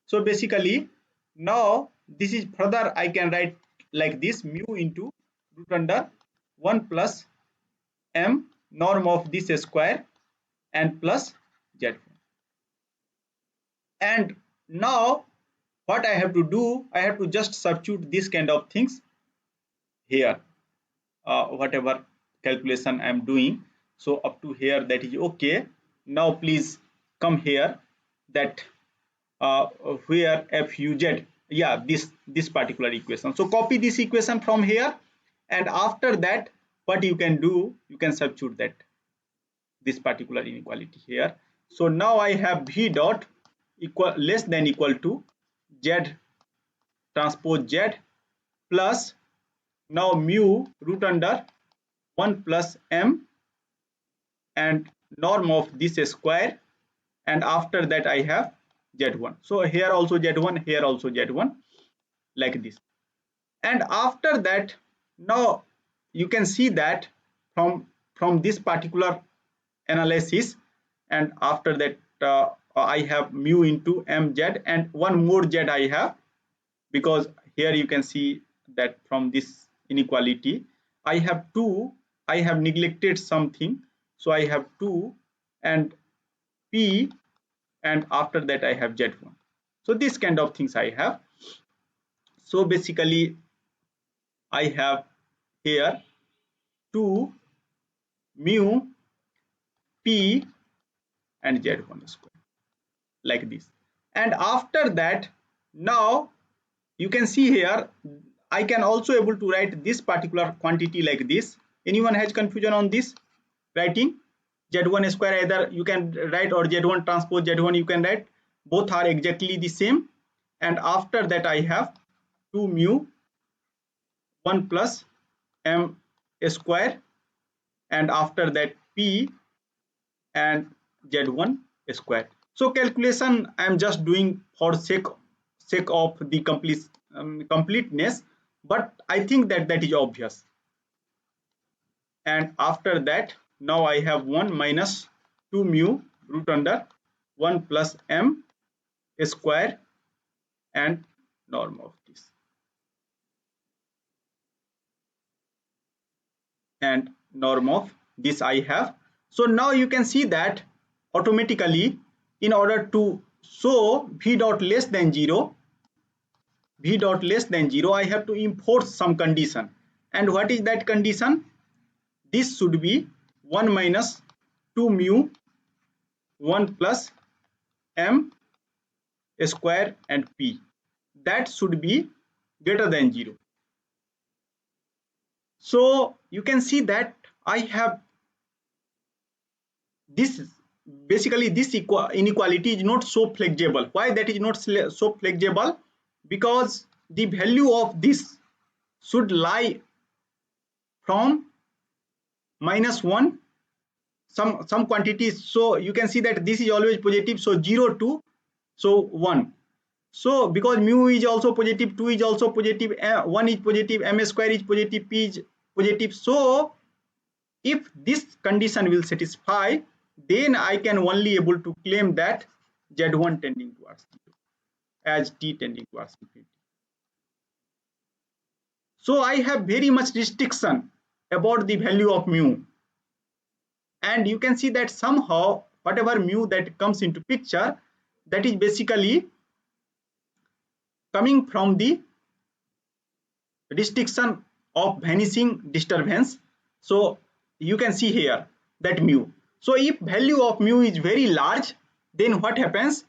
So basically now this is further I can write like this, mu into root under 1 plus m norm of this square and plus z. And now what I have to do, I have to just substitute this kind of things here, whatever calculation I am doing. So up to here that is okay. Now please come here that where fuz, yeah, this particular equation. So copy this equation from here, and after that what you can do, you can substitute that this particular inequality here. So now I have v dot equal less than equal to z transpose z plus now mu root under 1 plus m and norm of this square, and after that I have z1. So here also z1, here also z1, like this. And after that now you can see that from this particular analysis, and after that I have mu into mz, and one more z I have, because here you can see that from this inequality I have 2, I have neglected something, so I have 2 and p, and after that I have z1. So this kind of things I have. So basically I have here 2 mu p and z1 square, like this. And after that now you can see here I can also able to write this particular quantity like this. Anyone has confusion on this writing z1 square? Either you can write or z1 transpose z1 you can write, both are exactly the same. And after that I have 2 mu 1 plus m square, and after that p and z1 square. So calculation I am just doing for sake of the completeness, but I think that that is obvious. And after that now I have 1 minus 2 mu root under 1 plus m square and norm of this, and norm of this I have. So now you can see that automatically, in order to show v dot less than 0, v dot less than 0, I have to import some condition. And what is that condition? This should be 1 minus 2 mu 1 plus m square and p. That should be greater than 0. So you can see that I have this basically this inequality is not so flexible. Why that is not so flexible? Because the value of this should lie from -1 some quantities. So you can see that this is always positive, so 0 to 1. So because mu is also positive, 2 is also positive, 1 is positive, m square is positive, p is positive. So if this condition will satisfy, then I can only able to claim that z1 tending towards 0 as t tending towards infinity. So I have very much restriction about the value of mu, and you can see that somehow whatever mu that comes into picture, that is basically coming from the restriction of vanishing disturbance. So you can see here that mu. So if value of mu is very large, then what happens?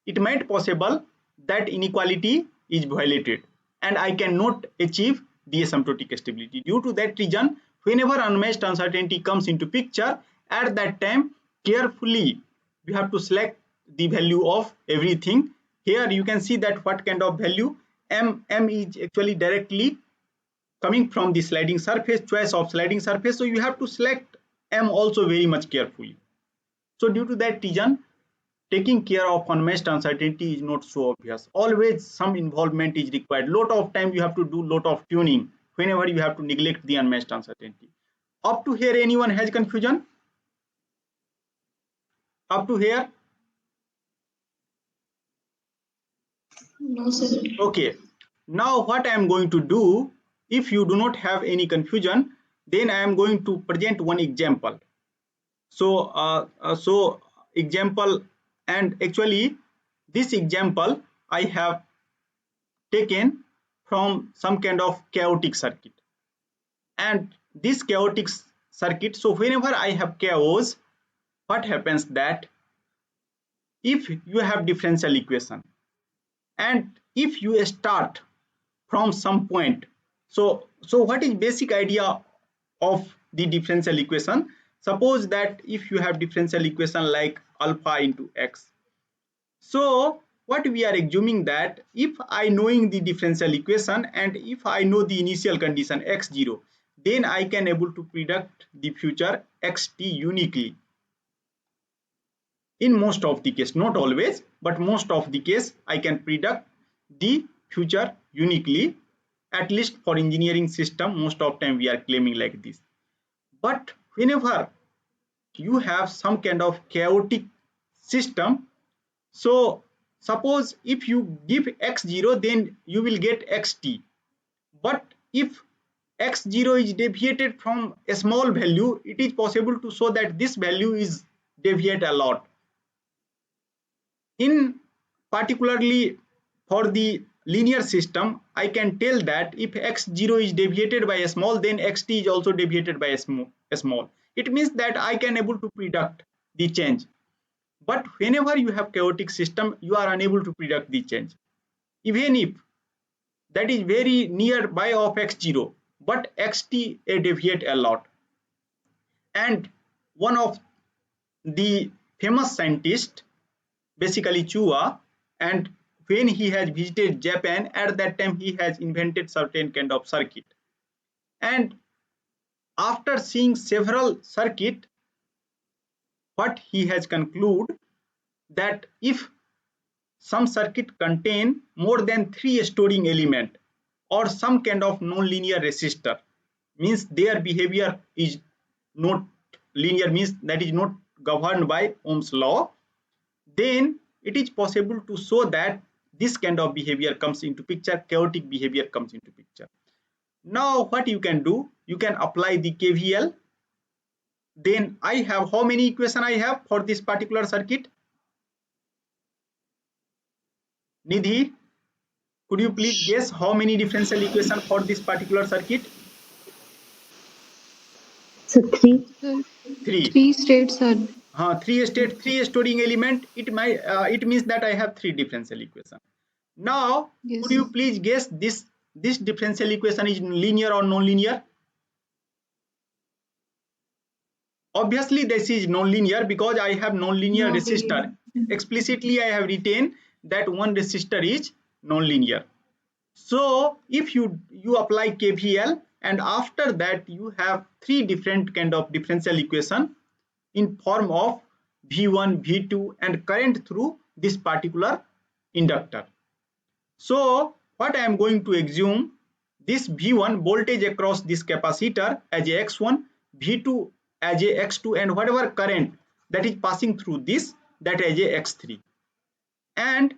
It might possible that inequality is violated and I cannot achieve the asymptotic stability. Due to that reason, whenever unmatched uncertainty comes into picture, at that time carefully we have to select the value of everything. Here you can see that what kind of value m is actually directly coming from the sliding surface, choice of sliding surface. So you have to select m also very much carefully. So due to that reason, taking care of unmatched uncertainty is not so obvious. Always some involvement is required. Lot of time you have to do lot of tuning whenever you have to neglect the unmatched uncertainty. Up to here, anyone has confusion? Up to here? No, sir. Okay. Now what I am going to do, if you do not have any confusion, then I am going to present one example. So example, and actually this example I have taken from some kind of chaotic circuit, and this chaotic circuit, so whenever I have chaos, what happens that if you have differential equation and if you start from some point, so what is basic idea of the differential equation? Suppose that if you have differential equation like alpha into x, so what we are assuming that if I knowing the differential equation and if I know the initial condition x0, then I can able to predict the future xt uniquely. In most of the case, not always, but most of the case, I can predict the future uniquely. At least for engineering system, most of time we are claiming like this. But whenever you have some kind of chaotic system, so suppose if you give x0, then you will get xt. But if x0 is deviated from a small value, it is possible to show that this value is deviate a lot. In particularly for the linear system, I can tell that if x0 is deviated by a small, then xt is also deviated by a small. It means that I can able to predict the change. But whenever you have chaotic system, you are unable to predict the change. Even if that is very nearby of x0, but xt deviate a lot. And one of the famous scientist, basically Chua, and when he has visited Japan, at that time he has invented certain kind of circuit. And after seeing several circuit, what he has concluded that if some circuit contain more than 3 storing element or some kind of non-linear resistor, means their behavior is not linear, means that is not governed by Ohm's law, then it is possible to show that this kind of behavior comes into picture, chaotic behavior comes into picture. Now what you can do, you can apply the KVL. Then I have how many equation I have for this particular circuit? Nidhi, could you please guess how many differential equation for this particular circuit? So 3. Sir, 3. 3 states are 3 state, 3 storing element. It means that I have 3 differential equation. Now yes. could you please guess this differential equation is linear or non-linear? obviously this is non-linear because I have non-linear resistor. Explicitly I have written that one resistor is non-linear. So if you apply KVL, and after that you have three different kind of differential equation in form of V1, V2 and current through this particular inductor. So what I am going to assume, this V1 voltage across this capacitor as a X1, V2 as a X2 and whatever current that is passing through this, that as a X3. And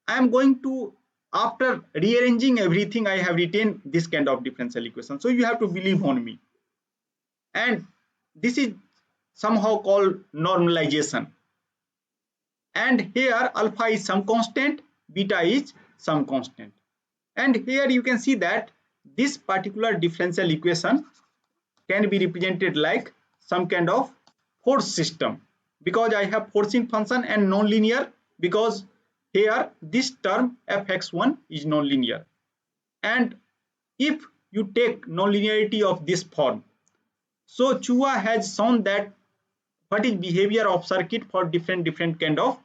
I am going to, after rearranging everything, I have written this kind of differential equation. So you have to believe on me. And this is somehow called normalization. And here alpha is some constant, beta is some constant. And here you can see that this particular differential equation can be represented like some kind of force system, because I have forcing function, and non-linear because here this term fx1 is non-linear. And if you take non-linearity of this form, so Chua has shown that what is behavior of circuit for different kind of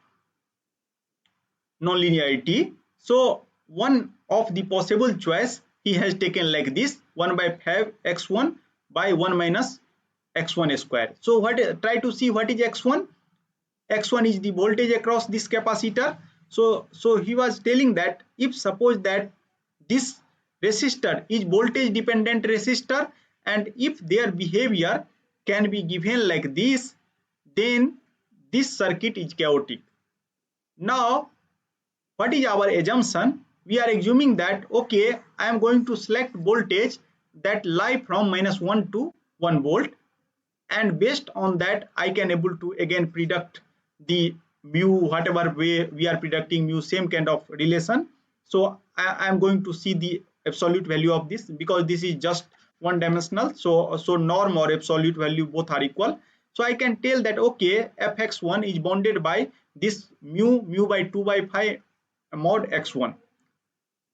non-linearity. So one of the possible choice he has taken like this, 1 by 5 x1 by 1 minus x1 square. So try to see what is x1. X1 is the voltage across this capacitor. So he was telling that if suppose that this resistor is voltage dependent resistor, and if their behavior can be given like this, then this circuit is chaotic. Now what is our assumption? We are assuming that okay, I am going to select voltage that lie from -1 to 1 volt, and based on that I can able to again predict the mu, whatever way we are predicting mu, same kind of relation. So I am going to see the absolute value of this, because this is just one dimensional, so norm or absolute value both are equal. So I can tell that okay, fx1 is bounded by this mu by 2 by 5 mod x1,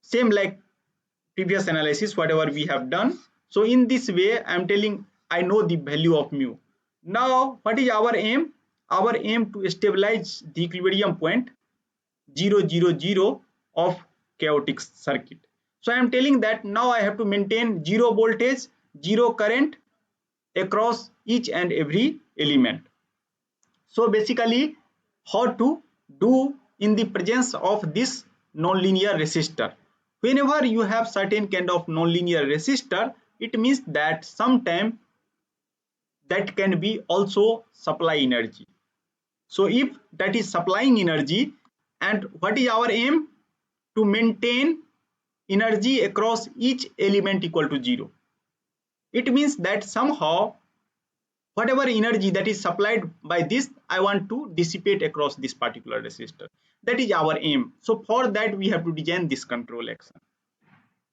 same like previous analysis whatever we have done. So in this way I am telling I know the value of mu. Now what is our aim? Our aim to stabilize the equilibrium point 0 0 0 of chaotic circuit. So I am telling that now I have to maintain zero voltage, zero current across each and every element. So basically how to do in the presence of this nonlinear resistor. Whenever you have certain kind of nonlinear resistor, it means that sometime that can be also supply energy. So if that is supplying energy, and what is our aim? To maintain energy across each element equal to 0. It means that somehow whatever energy that is supplied by this, I want to dissipate across this particular resistor. That is our aim. So for that we have to design this control action.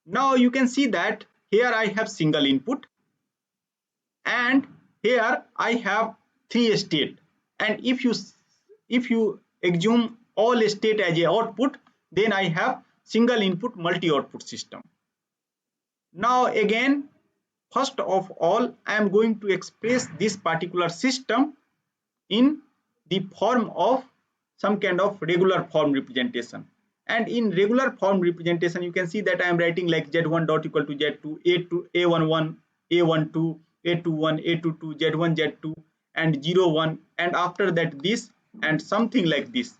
Now you can see that here I have single input, and here I have 3 state, and if you assume all state as a output, then I have single input multi output system. Now again, first of all I am going to express this particular system in the form of some kind of regular form representation. And in regular form representation you can see that I am writing like z1 dot equal to z2, a11, a12, a21, a22, z1, z2 and 0 1, and after that this and something like this.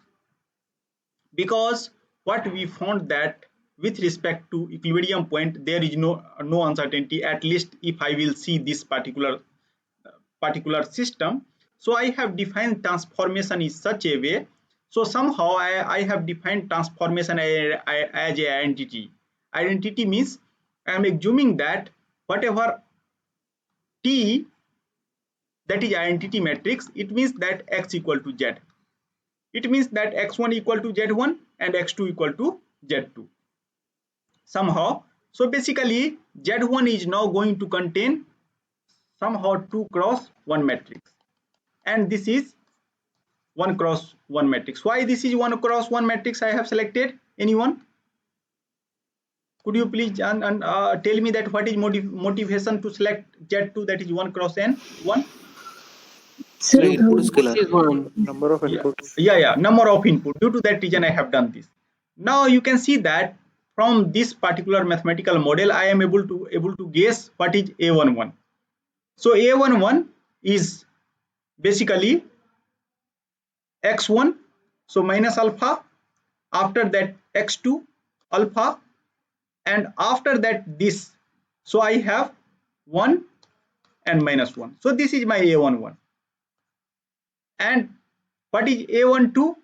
Because what we found that with respect to equilibrium point there is no uncertainty, at least if I will see this particular system. So I have defined transformation in such a way. So somehow I have defined transformation as a identity. Identity means I am assuming that whatever T that is identity matrix, it means that x equal to z. It means that x1 equal to z1 and x2 equal to z2 somehow. So basically z1 is now going to contain somehow 2 cross 1 matrix, and this is 1 cross 1 matrix. Why this is 1 cross 1 matrix I have selected? Anyone? Could you please tell me that what is motivation to select Z2 that is 1 cross n 1? So The input scalar. Is one number of Yeah, inputs. yeah, number of input. Due to that reason I have done this. Now you can see that from this particular mathematical model I am able to guess what is A11. So A11 is basically x1, so minus alpha, after that x2 alpha, and after that this, so I have 1 and minus 1. So this is my A11. And what is A12?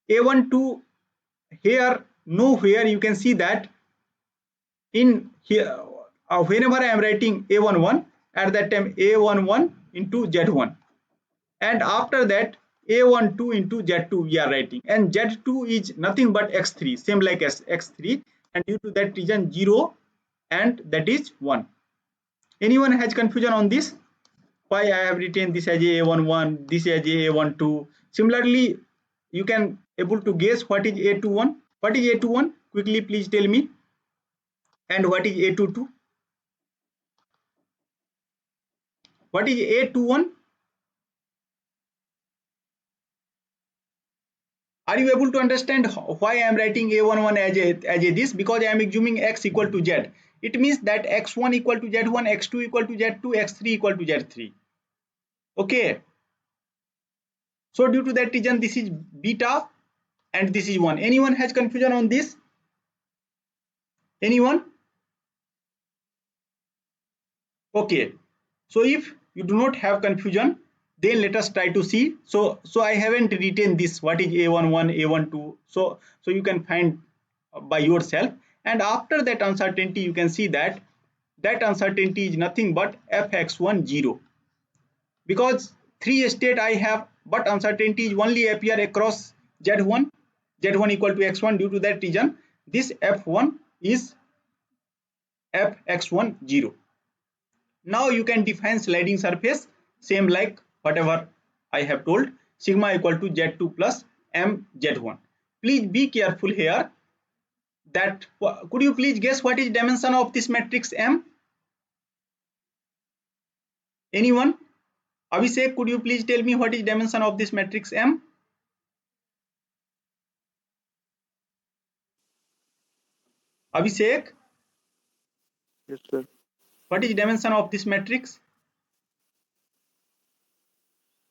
A12, here nowhere you can see that in here whenever I am writing A11, at that time A11 into Z1, and after that A12 into Z2 we are writing, and Z2 is nothing but x3, same like as x3, and due to that reason 0 and that is 1. Anyone has confusion on this? Why I have written this as A11, this as A12? Similarly, you can able to guess what is A21. What is A21? Quickly please tell me. And what is A22? What is A21? Are you able to understand why I am writing A11 as a this? Because I am assuming x equal to z. It means that x1 equal to z1, x2 equal to z2, x3 equal to z3. Okay. So due to that reason, this is beta and this is 1. Anyone has confusion on this? Anyone? Okay. So if you do not have confusion, then let us try to see. So I haven't written this, what is A11, A12. So you can find by yourself. And after that uncertainty, you can see that uncertainty is nothing but fx1 0, because 3 state I have, but uncertainty is only appear across z1 equal to x1. Due to that reason, this f1 is fx1 0. Now you can define sliding surface same like whatever I have told, sigma equal to z2 plus m z1. Please be careful here that could you please guess what is dimension of this matrix M? Anyone? Abhishek, could you please tell me what is dimension of this matrix M? Abhishek, Yes, sir. what is dimension of this matrix?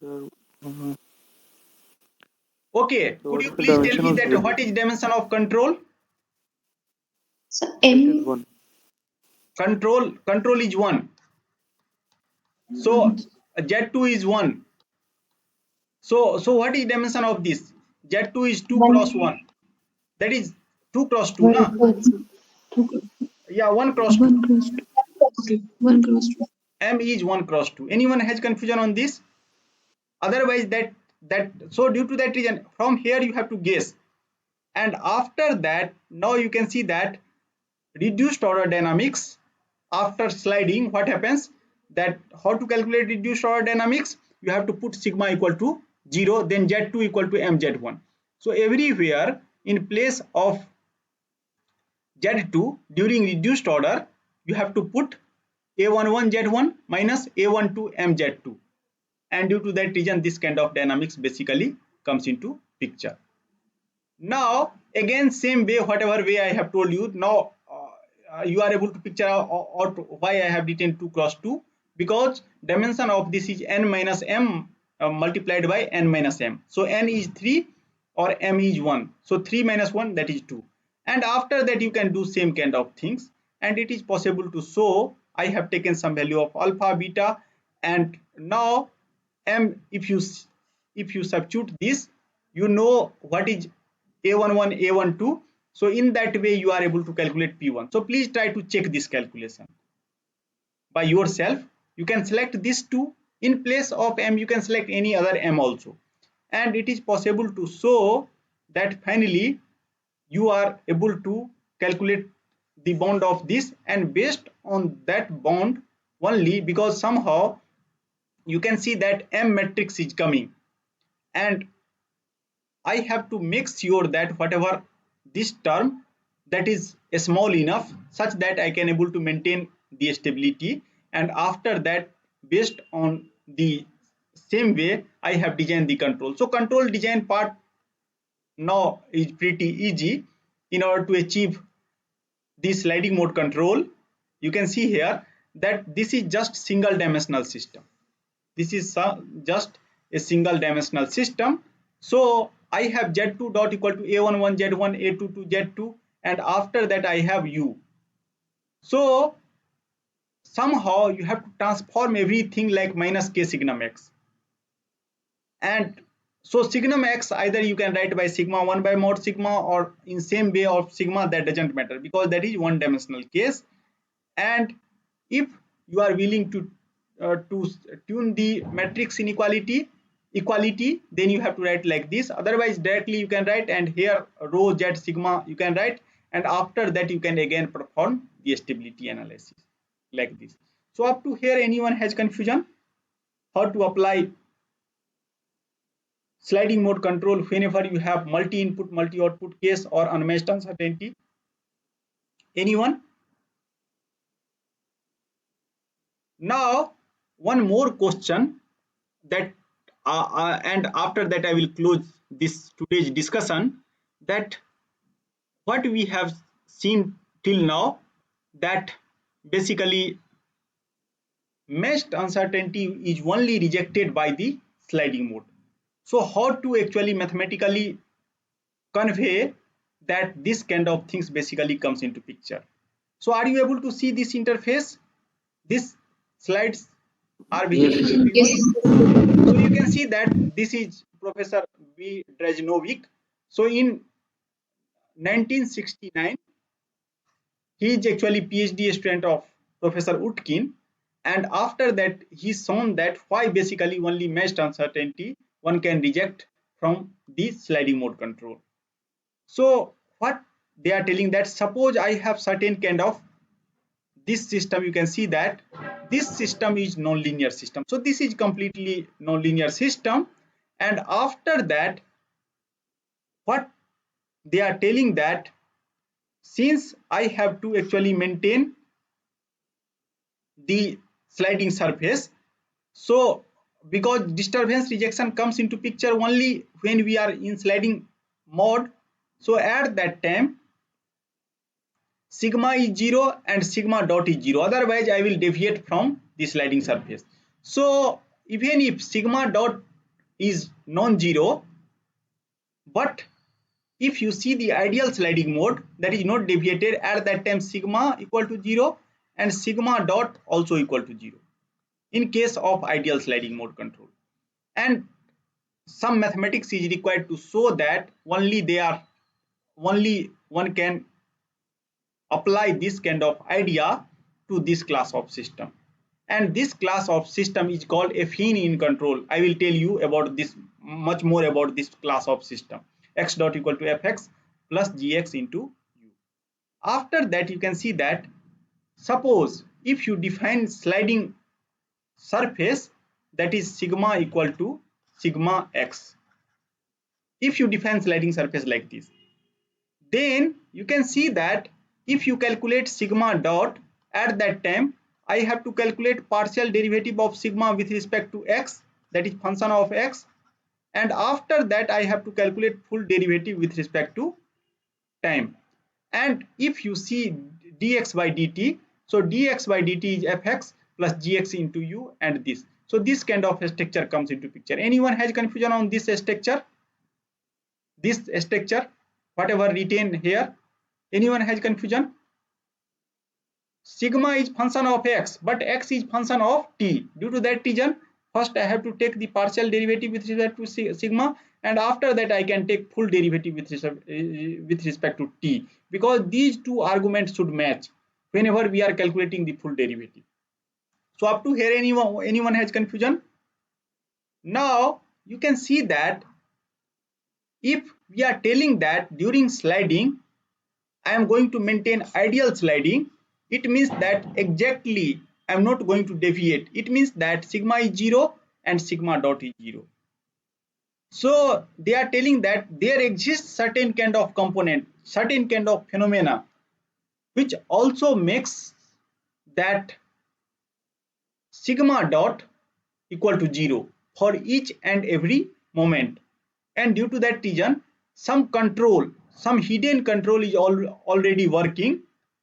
So, Okay, so could what you is the please tell dimension me of that Z? what is dimension of control? So It is M one. Control is 1. So Z2 is 1. So what is dimension of this? Z2 is 2 cross 1. That is 2 cross 2, na? Yeah, 1 cross 2. 1 cross 2. Okay, 1 cross 2. M is 1 cross 2. Anyone has confusion on this? Otherwise so due to that reason, from here you have to guess. And after that, now you can see that reduced order dynamics, after sliding, what happens, that how to calculate reduced order dynamics, you have to put sigma equal to 0, then z2 equal to mz1. So everywhere in place of z2 during reduced order, you have to put a11 z1 minus a12 mz2, and due to that reason this kind of dynamics basically comes into picture. Now again same way, whatever way I have told you, now you are able to picture out why I have written 2 cross 2, because dimension of this is n minus m multiplied by n minus m. So n is 3 or m is 1, so 3 minus 1, that is 2. And after that you can do same kind of things, and it is possible to show. I have taken some value of alpha, beta, and now m, if you substitute this, you know what is a11, a12. So in that way you are able to calculate p1. So please try to check this calculation by yourself. You can select this 2 in place of m, you can select any other m also, and it is possible to show that finally you are able to calculate the bond of this, and based on that bond only, because somehow you can see that m matrix is coming, and I have to make sure that whatever this term, that is small enough such that I can able to maintain the stability, and after that based on the same way I have designed the control. So control design part now is pretty easy. In order to achieve this sliding mode control, you can see here that this is just single dimensional system. This is just a single dimensional system. So I have z2 dot equal to a11 z1 a22 z2, and after that I have u. So somehow you have to transform everything like minus k signum x, and so signum x either you can write by sigma 1 by mod sigma or in same way of sigma, that doesn't matter because that is one dimensional case. And if you are willing to tune the matrix inequality equality, then you have to write like this. Otherwise directly you can write, and here rho z sigma you can write, and after that you can again perform the stability analysis like this. So up to here anyone has confusion how to apply sliding mode control whenever you have multi-input multi-output case or unmatched uncertainty? Anyone? Now one more question that and after that I will close this today's discussion, that what we have seen till now, that basically matched uncertainty is only rejected by the sliding mode. So how to actually mathematically convey that this kind of things basically comes into picture? So are you able to see this interface? These slides are visible to everyone? Yes. So you can see that this is Professor V. Drajnovic. So in 1969, he is actually PhD student of Professor Utkin, and after that he shown that why basically only matched uncertainty one can reject from the sliding mode control. So what they are telling, that suppose I have certain kind of this system, you can see that this system is non-linear system. So this is completely non-linear system, and after that what they are telling, that since I have to actually maintain the sliding surface, so because disturbance rejection comes into picture only when we are in sliding mode, so at that time sigma is 0 and sigma dot is 0, otherwise I will deviate from the sliding surface. So even if sigma dot is non-zero, but if you see the ideal sliding mode that is not deviated, at that time sigma equal to 0 and sigma dot also equal to 0 in case of ideal sliding mode control. And some mathematics is required to show that only one can apply this kind of idea to this class of system, and this class of system is called affine in control. I will tell you about this much more about this class of system. X dot equal to fx plus gx into u. After that you can see that suppose if you define sliding surface, that is sigma equal to sigma x, if you define sliding surface like this, then you can see that if you calculate sigma dot, at that time I have to calculate partial derivative of sigma with respect to x, that is function of x, and after that I have to calculate full derivative with respect to time. And if you see dx by dt, so dx by dt is fx plus gx into u, and this, so this kind of structure comes into picture. Anyone has confusion on this structure? This structure whatever written here, anyone has confusion? Sigma is function of x, but x is function of t. Due to that reason, first I have to take the partial derivative with respect to sigma, and after that I can take full derivative with respect to t, because these two arguments should match whenever we are calculating the full derivative. So up to here anyone has confusion? Now you can see that if we are telling that during sliding I am going to maintain ideal sliding, it means that exactly I am not going to deviate. It means that sigma is 0 and sigma dot is 0. So they are telling that there exists certain kind of component, certain kind of phenomena which also makes that sigma dot equal to 0. for each and every moment. And due to that reason, some control, some hidden control is already working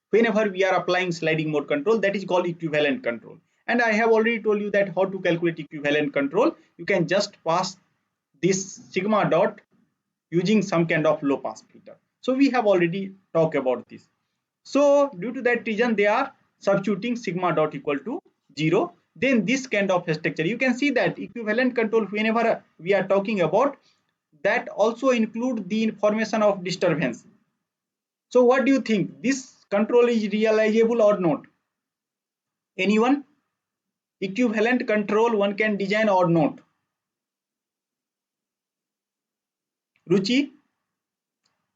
whenever we are applying sliding mode control. That is called equivalent control. And I have already told you that how to calculate equivalent control. You can just pass this sigma dot using some kind of low pass filter. So we have already talked about this. So due to that reason, they are substituting sigma dot equal to 0. Then this kind of structure, you can see that equivalent control, whenever we are talking about, that also include the information of disturbance. So what do you think? This control is realizable or not? Anyone? Equivalent control one can design or not? Ruchi,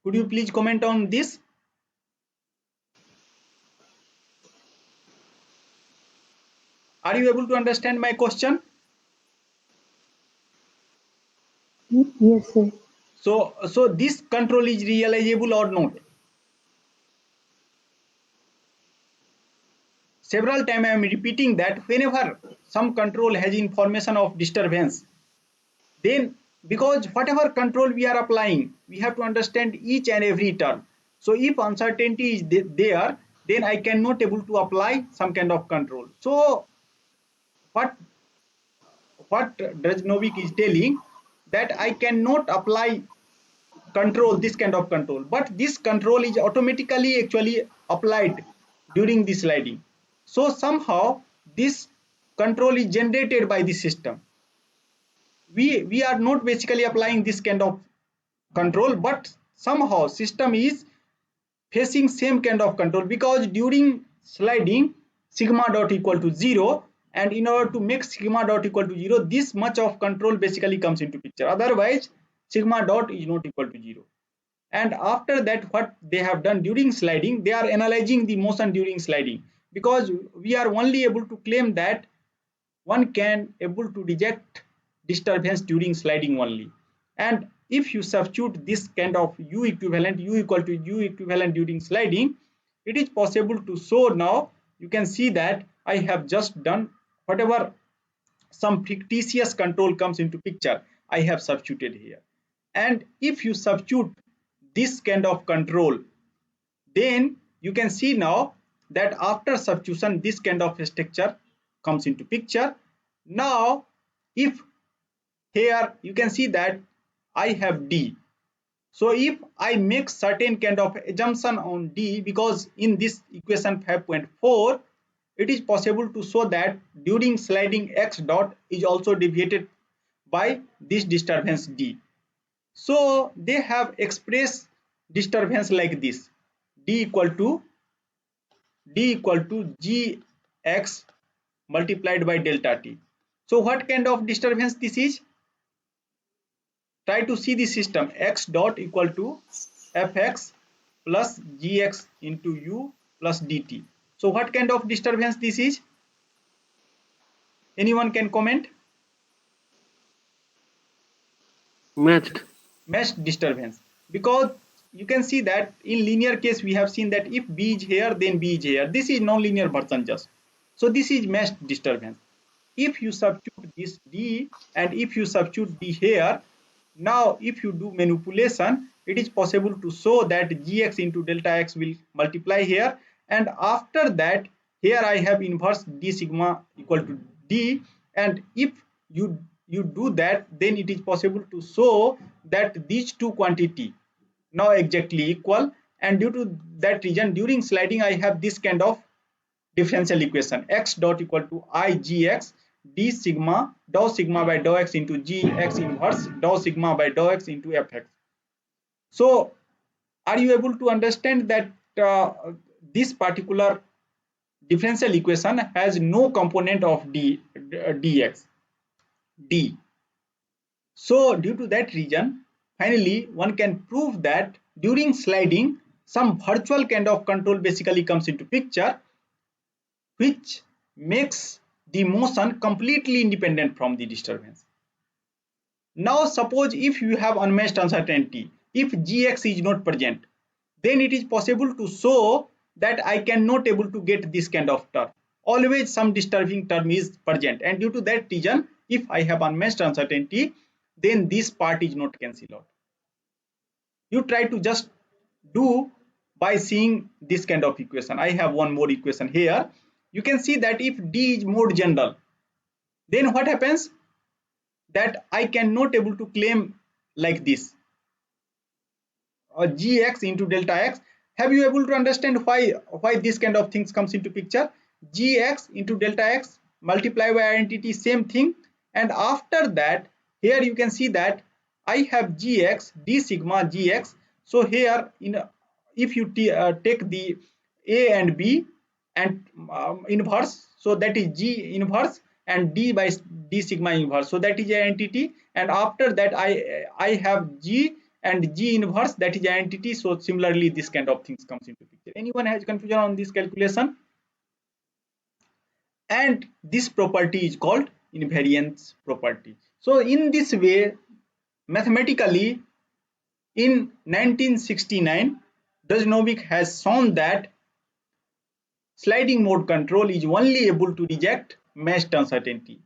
could you please comment on this? Are you able to understand my question? Yes, sir. So this control is realizable or not? Several times I am repeating that whenever some control has information of disturbance, then because whatever control we are applying, we have to understand each and every term. So if uncertainty is there, then I cannot able to apply some kind of control. So what Drajnovic is telling, that I cannot apply control, this kind of control, but this control is automatically actually applied during the sliding. So somehow this control is generated by the system. We are not basically applying this kind of control, but somehow system is facing same kind of control, because during sliding sigma dot equal to 0, and in order to make sigma dot equal to 0, this much of control basically comes into picture, otherwise sigma dot is not equal to 0. And after that, what they have done during sliding, they are analyzing the motion during sliding, because we are only able to claim that one can able to reject disturbance during sliding only. And if you substitute this kind of u equivalent, u equal to u equivalent during sliding, it is possible to show. Now you can see that I have just done whatever some fictitious control comes into picture, I have substituted here. And if you substitute this kind of control, then you can see now that after substitution this kind of structure comes into picture. Now if here you can see that I have D. So if I make certain kind of assumption on D, because in this equation 5.4 it is possible to show that during sliding x dot is also deviated by this disturbance D. So they have expressed disturbance like this: D equal to Gx multiplied by delta t. So what kind of disturbance this is? Try to see the system. X dot equal to fx plus gx into u plus dt. So what kind of disturbance this is? Anyone can comment? Meshed disturbance, because you can see that in linear case we have seen that if B is here, then B is here. This is non-linear version just. So this is meshed disturbance. If you substitute this D and if you substitute D here, now if you do manipulation, it is possible to show that Gx into delta x will multiply here, and after that here I have inverse D sigma equal to D, and if you do that, then it is possible to show that these two quantity now exactly equal, and due to that reason during sliding I have this kind of differential equation: x dot equal to I Gx d sigma dou sigma by dou x into Gx inverse dou sigma by dou x into fx. So are you able to understand that this particular differential equation has no component of dx d? So due to that reason, finally one can prove that during sliding some virtual kind of control basically comes into picture, which makes the motion completely independent from the disturbance. Now suppose if you have unmatched uncertainty, if Gx is not present, then it is possible to show that I cannot able to get this kind of term. Always some disturbing term is present, and due to that reason if I have unmatched uncertainty, then this part is not cancelled out. You try to just do by seeing this kind of equation. I have one more equation here. You can see that if D is more general, then what happens? That I cannot able to claim like this, gx into delta x. Have you able to understand why this kind of things comes into picture? Gx into delta x multiplied by identity, same thing, and after that here you can see that I have gx d sigma gx. So here if you take the a and b and inverse, so that is g inverse and d by d sigma inverse, so that is identity, and after that I have g and g inverse, that is identity. So similarly this kind of things comes into picture. Anyone has confusion on this calculation? And this property is called invariance property. So in this way, mathematically in 1969 Dujnovic has shown that sliding mode control is only able to reject matched uncertainty.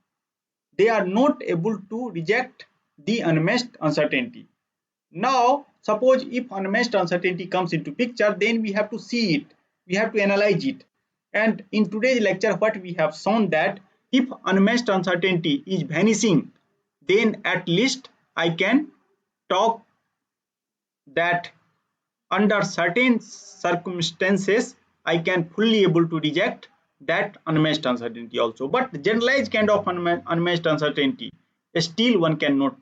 They are not able to reject the unmatched uncertainty. Now suppose if unmatched uncertainty comes into picture, then we have to see it, we have to analyze it. And in today's lecture what we have shown that if unmatched uncertainty is vanishing, then at least I can talk that under certain circumstances I can fully able to reject that unmatched uncertainty also. But generalized kind of unmatched uncertainty still one cannot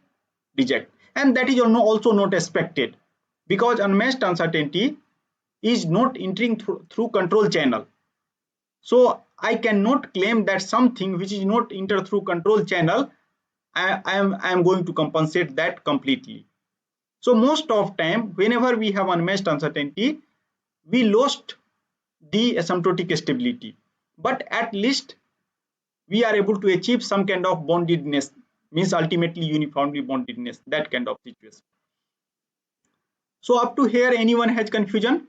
reject, and that is also not expected, because unmatched uncertainty is not entering through control channel. So I cannot claim that something which is not enter through control channel, I am going to compensate that completely. So most of time whenever we have unmatched uncertainty, we lost the asymptotic stability, but at least we are able to achieve some kind of bondedness, means ultimately uniformly bondedness, that kind of situation. So up to here anyone has confusion?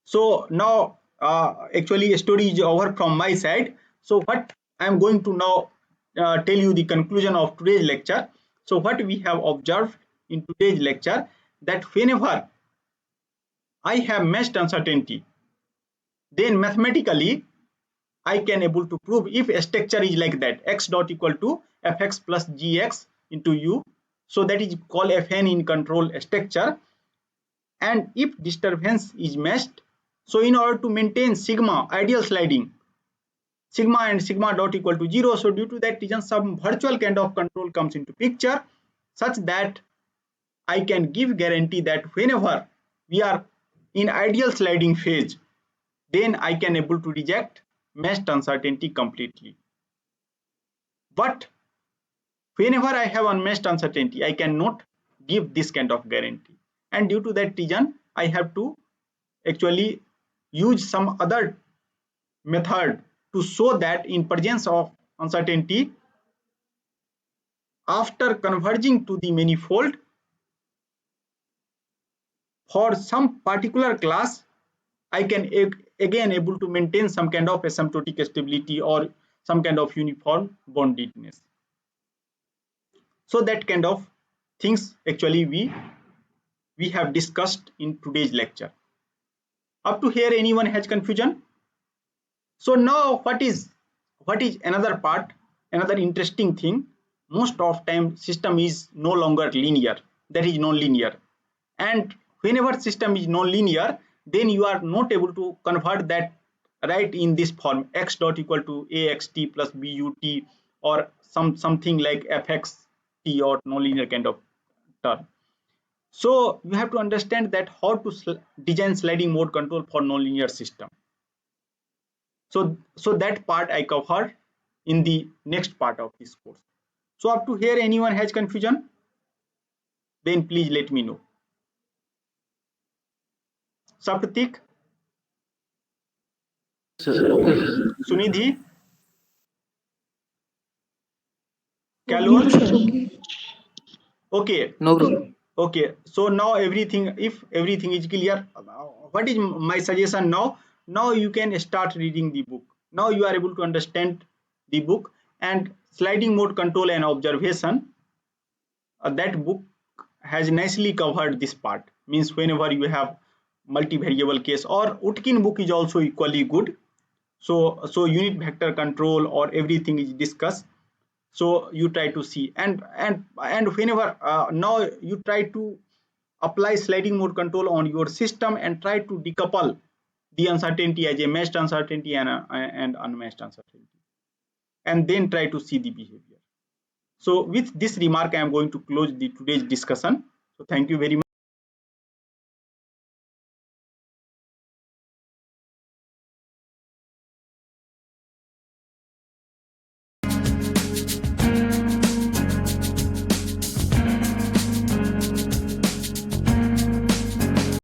So now actually a story is over from my side. So what I am going to now tell you the conclusion of today's lecture. So what we have observed in today's lecture, that whenever I have matched uncertainty, then mathematically I can able to prove if a structure is like that, x dot equal to fx plus gx into u, so that is called Fn in control structure. And if disturbance is matched, so in order to maintain sigma ideal sliding, sigma and sigma dot equal to 0, so due to that reason some virtual kind of control comes into picture, such that I can give guarantee that whenever we are in ideal sliding phase, then I can able to reject matched uncertainty completely. But whenever I have unmatched uncertainty, I cannot give this kind of guarantee, and due to that reason I have to actually use some other method to show that in presence of uncertainty, after converging to the manifold for some particular class, I can again able to maintain some kind of asymptotic stability or some kind of uniform bondedness. So that kind of things actually we have discussed in today's lecture. Up to here anyone has confusion? So now what is another part, another interesting thing? Most of time system is no longer linear, that is non-linear, and whenever system is non-linear, then you are not able to convert that right in this form, x dot equal to axt plus but, or something like fxt or non-linear kind of term. So you have to understand that how to design sliding mode control for non-linear system. So that part I cover in the next part of this course. So up to here anyone has confusion? Then please let me know. Saptik, Sunidhi, Kalon. Okay. No problem. Okay, so now if everything is clear, what is my suggestion now? Now you can start reading the book. now you are able to understand the book. And sliding mode control and observation, that book has nicely covered this part. Means whenever you have multivariable case, or Utkin book is also equally good. So unit vector control or everything is discussed. So you try to see, and whenever now you try to apply sliding mode control on your system and try to decouple the uncertainty as a meshed uncertainty and unmeshed uncertainty, and then try to see the behavior. So with this remark, I am going to close the today's discussion. So thank you very much.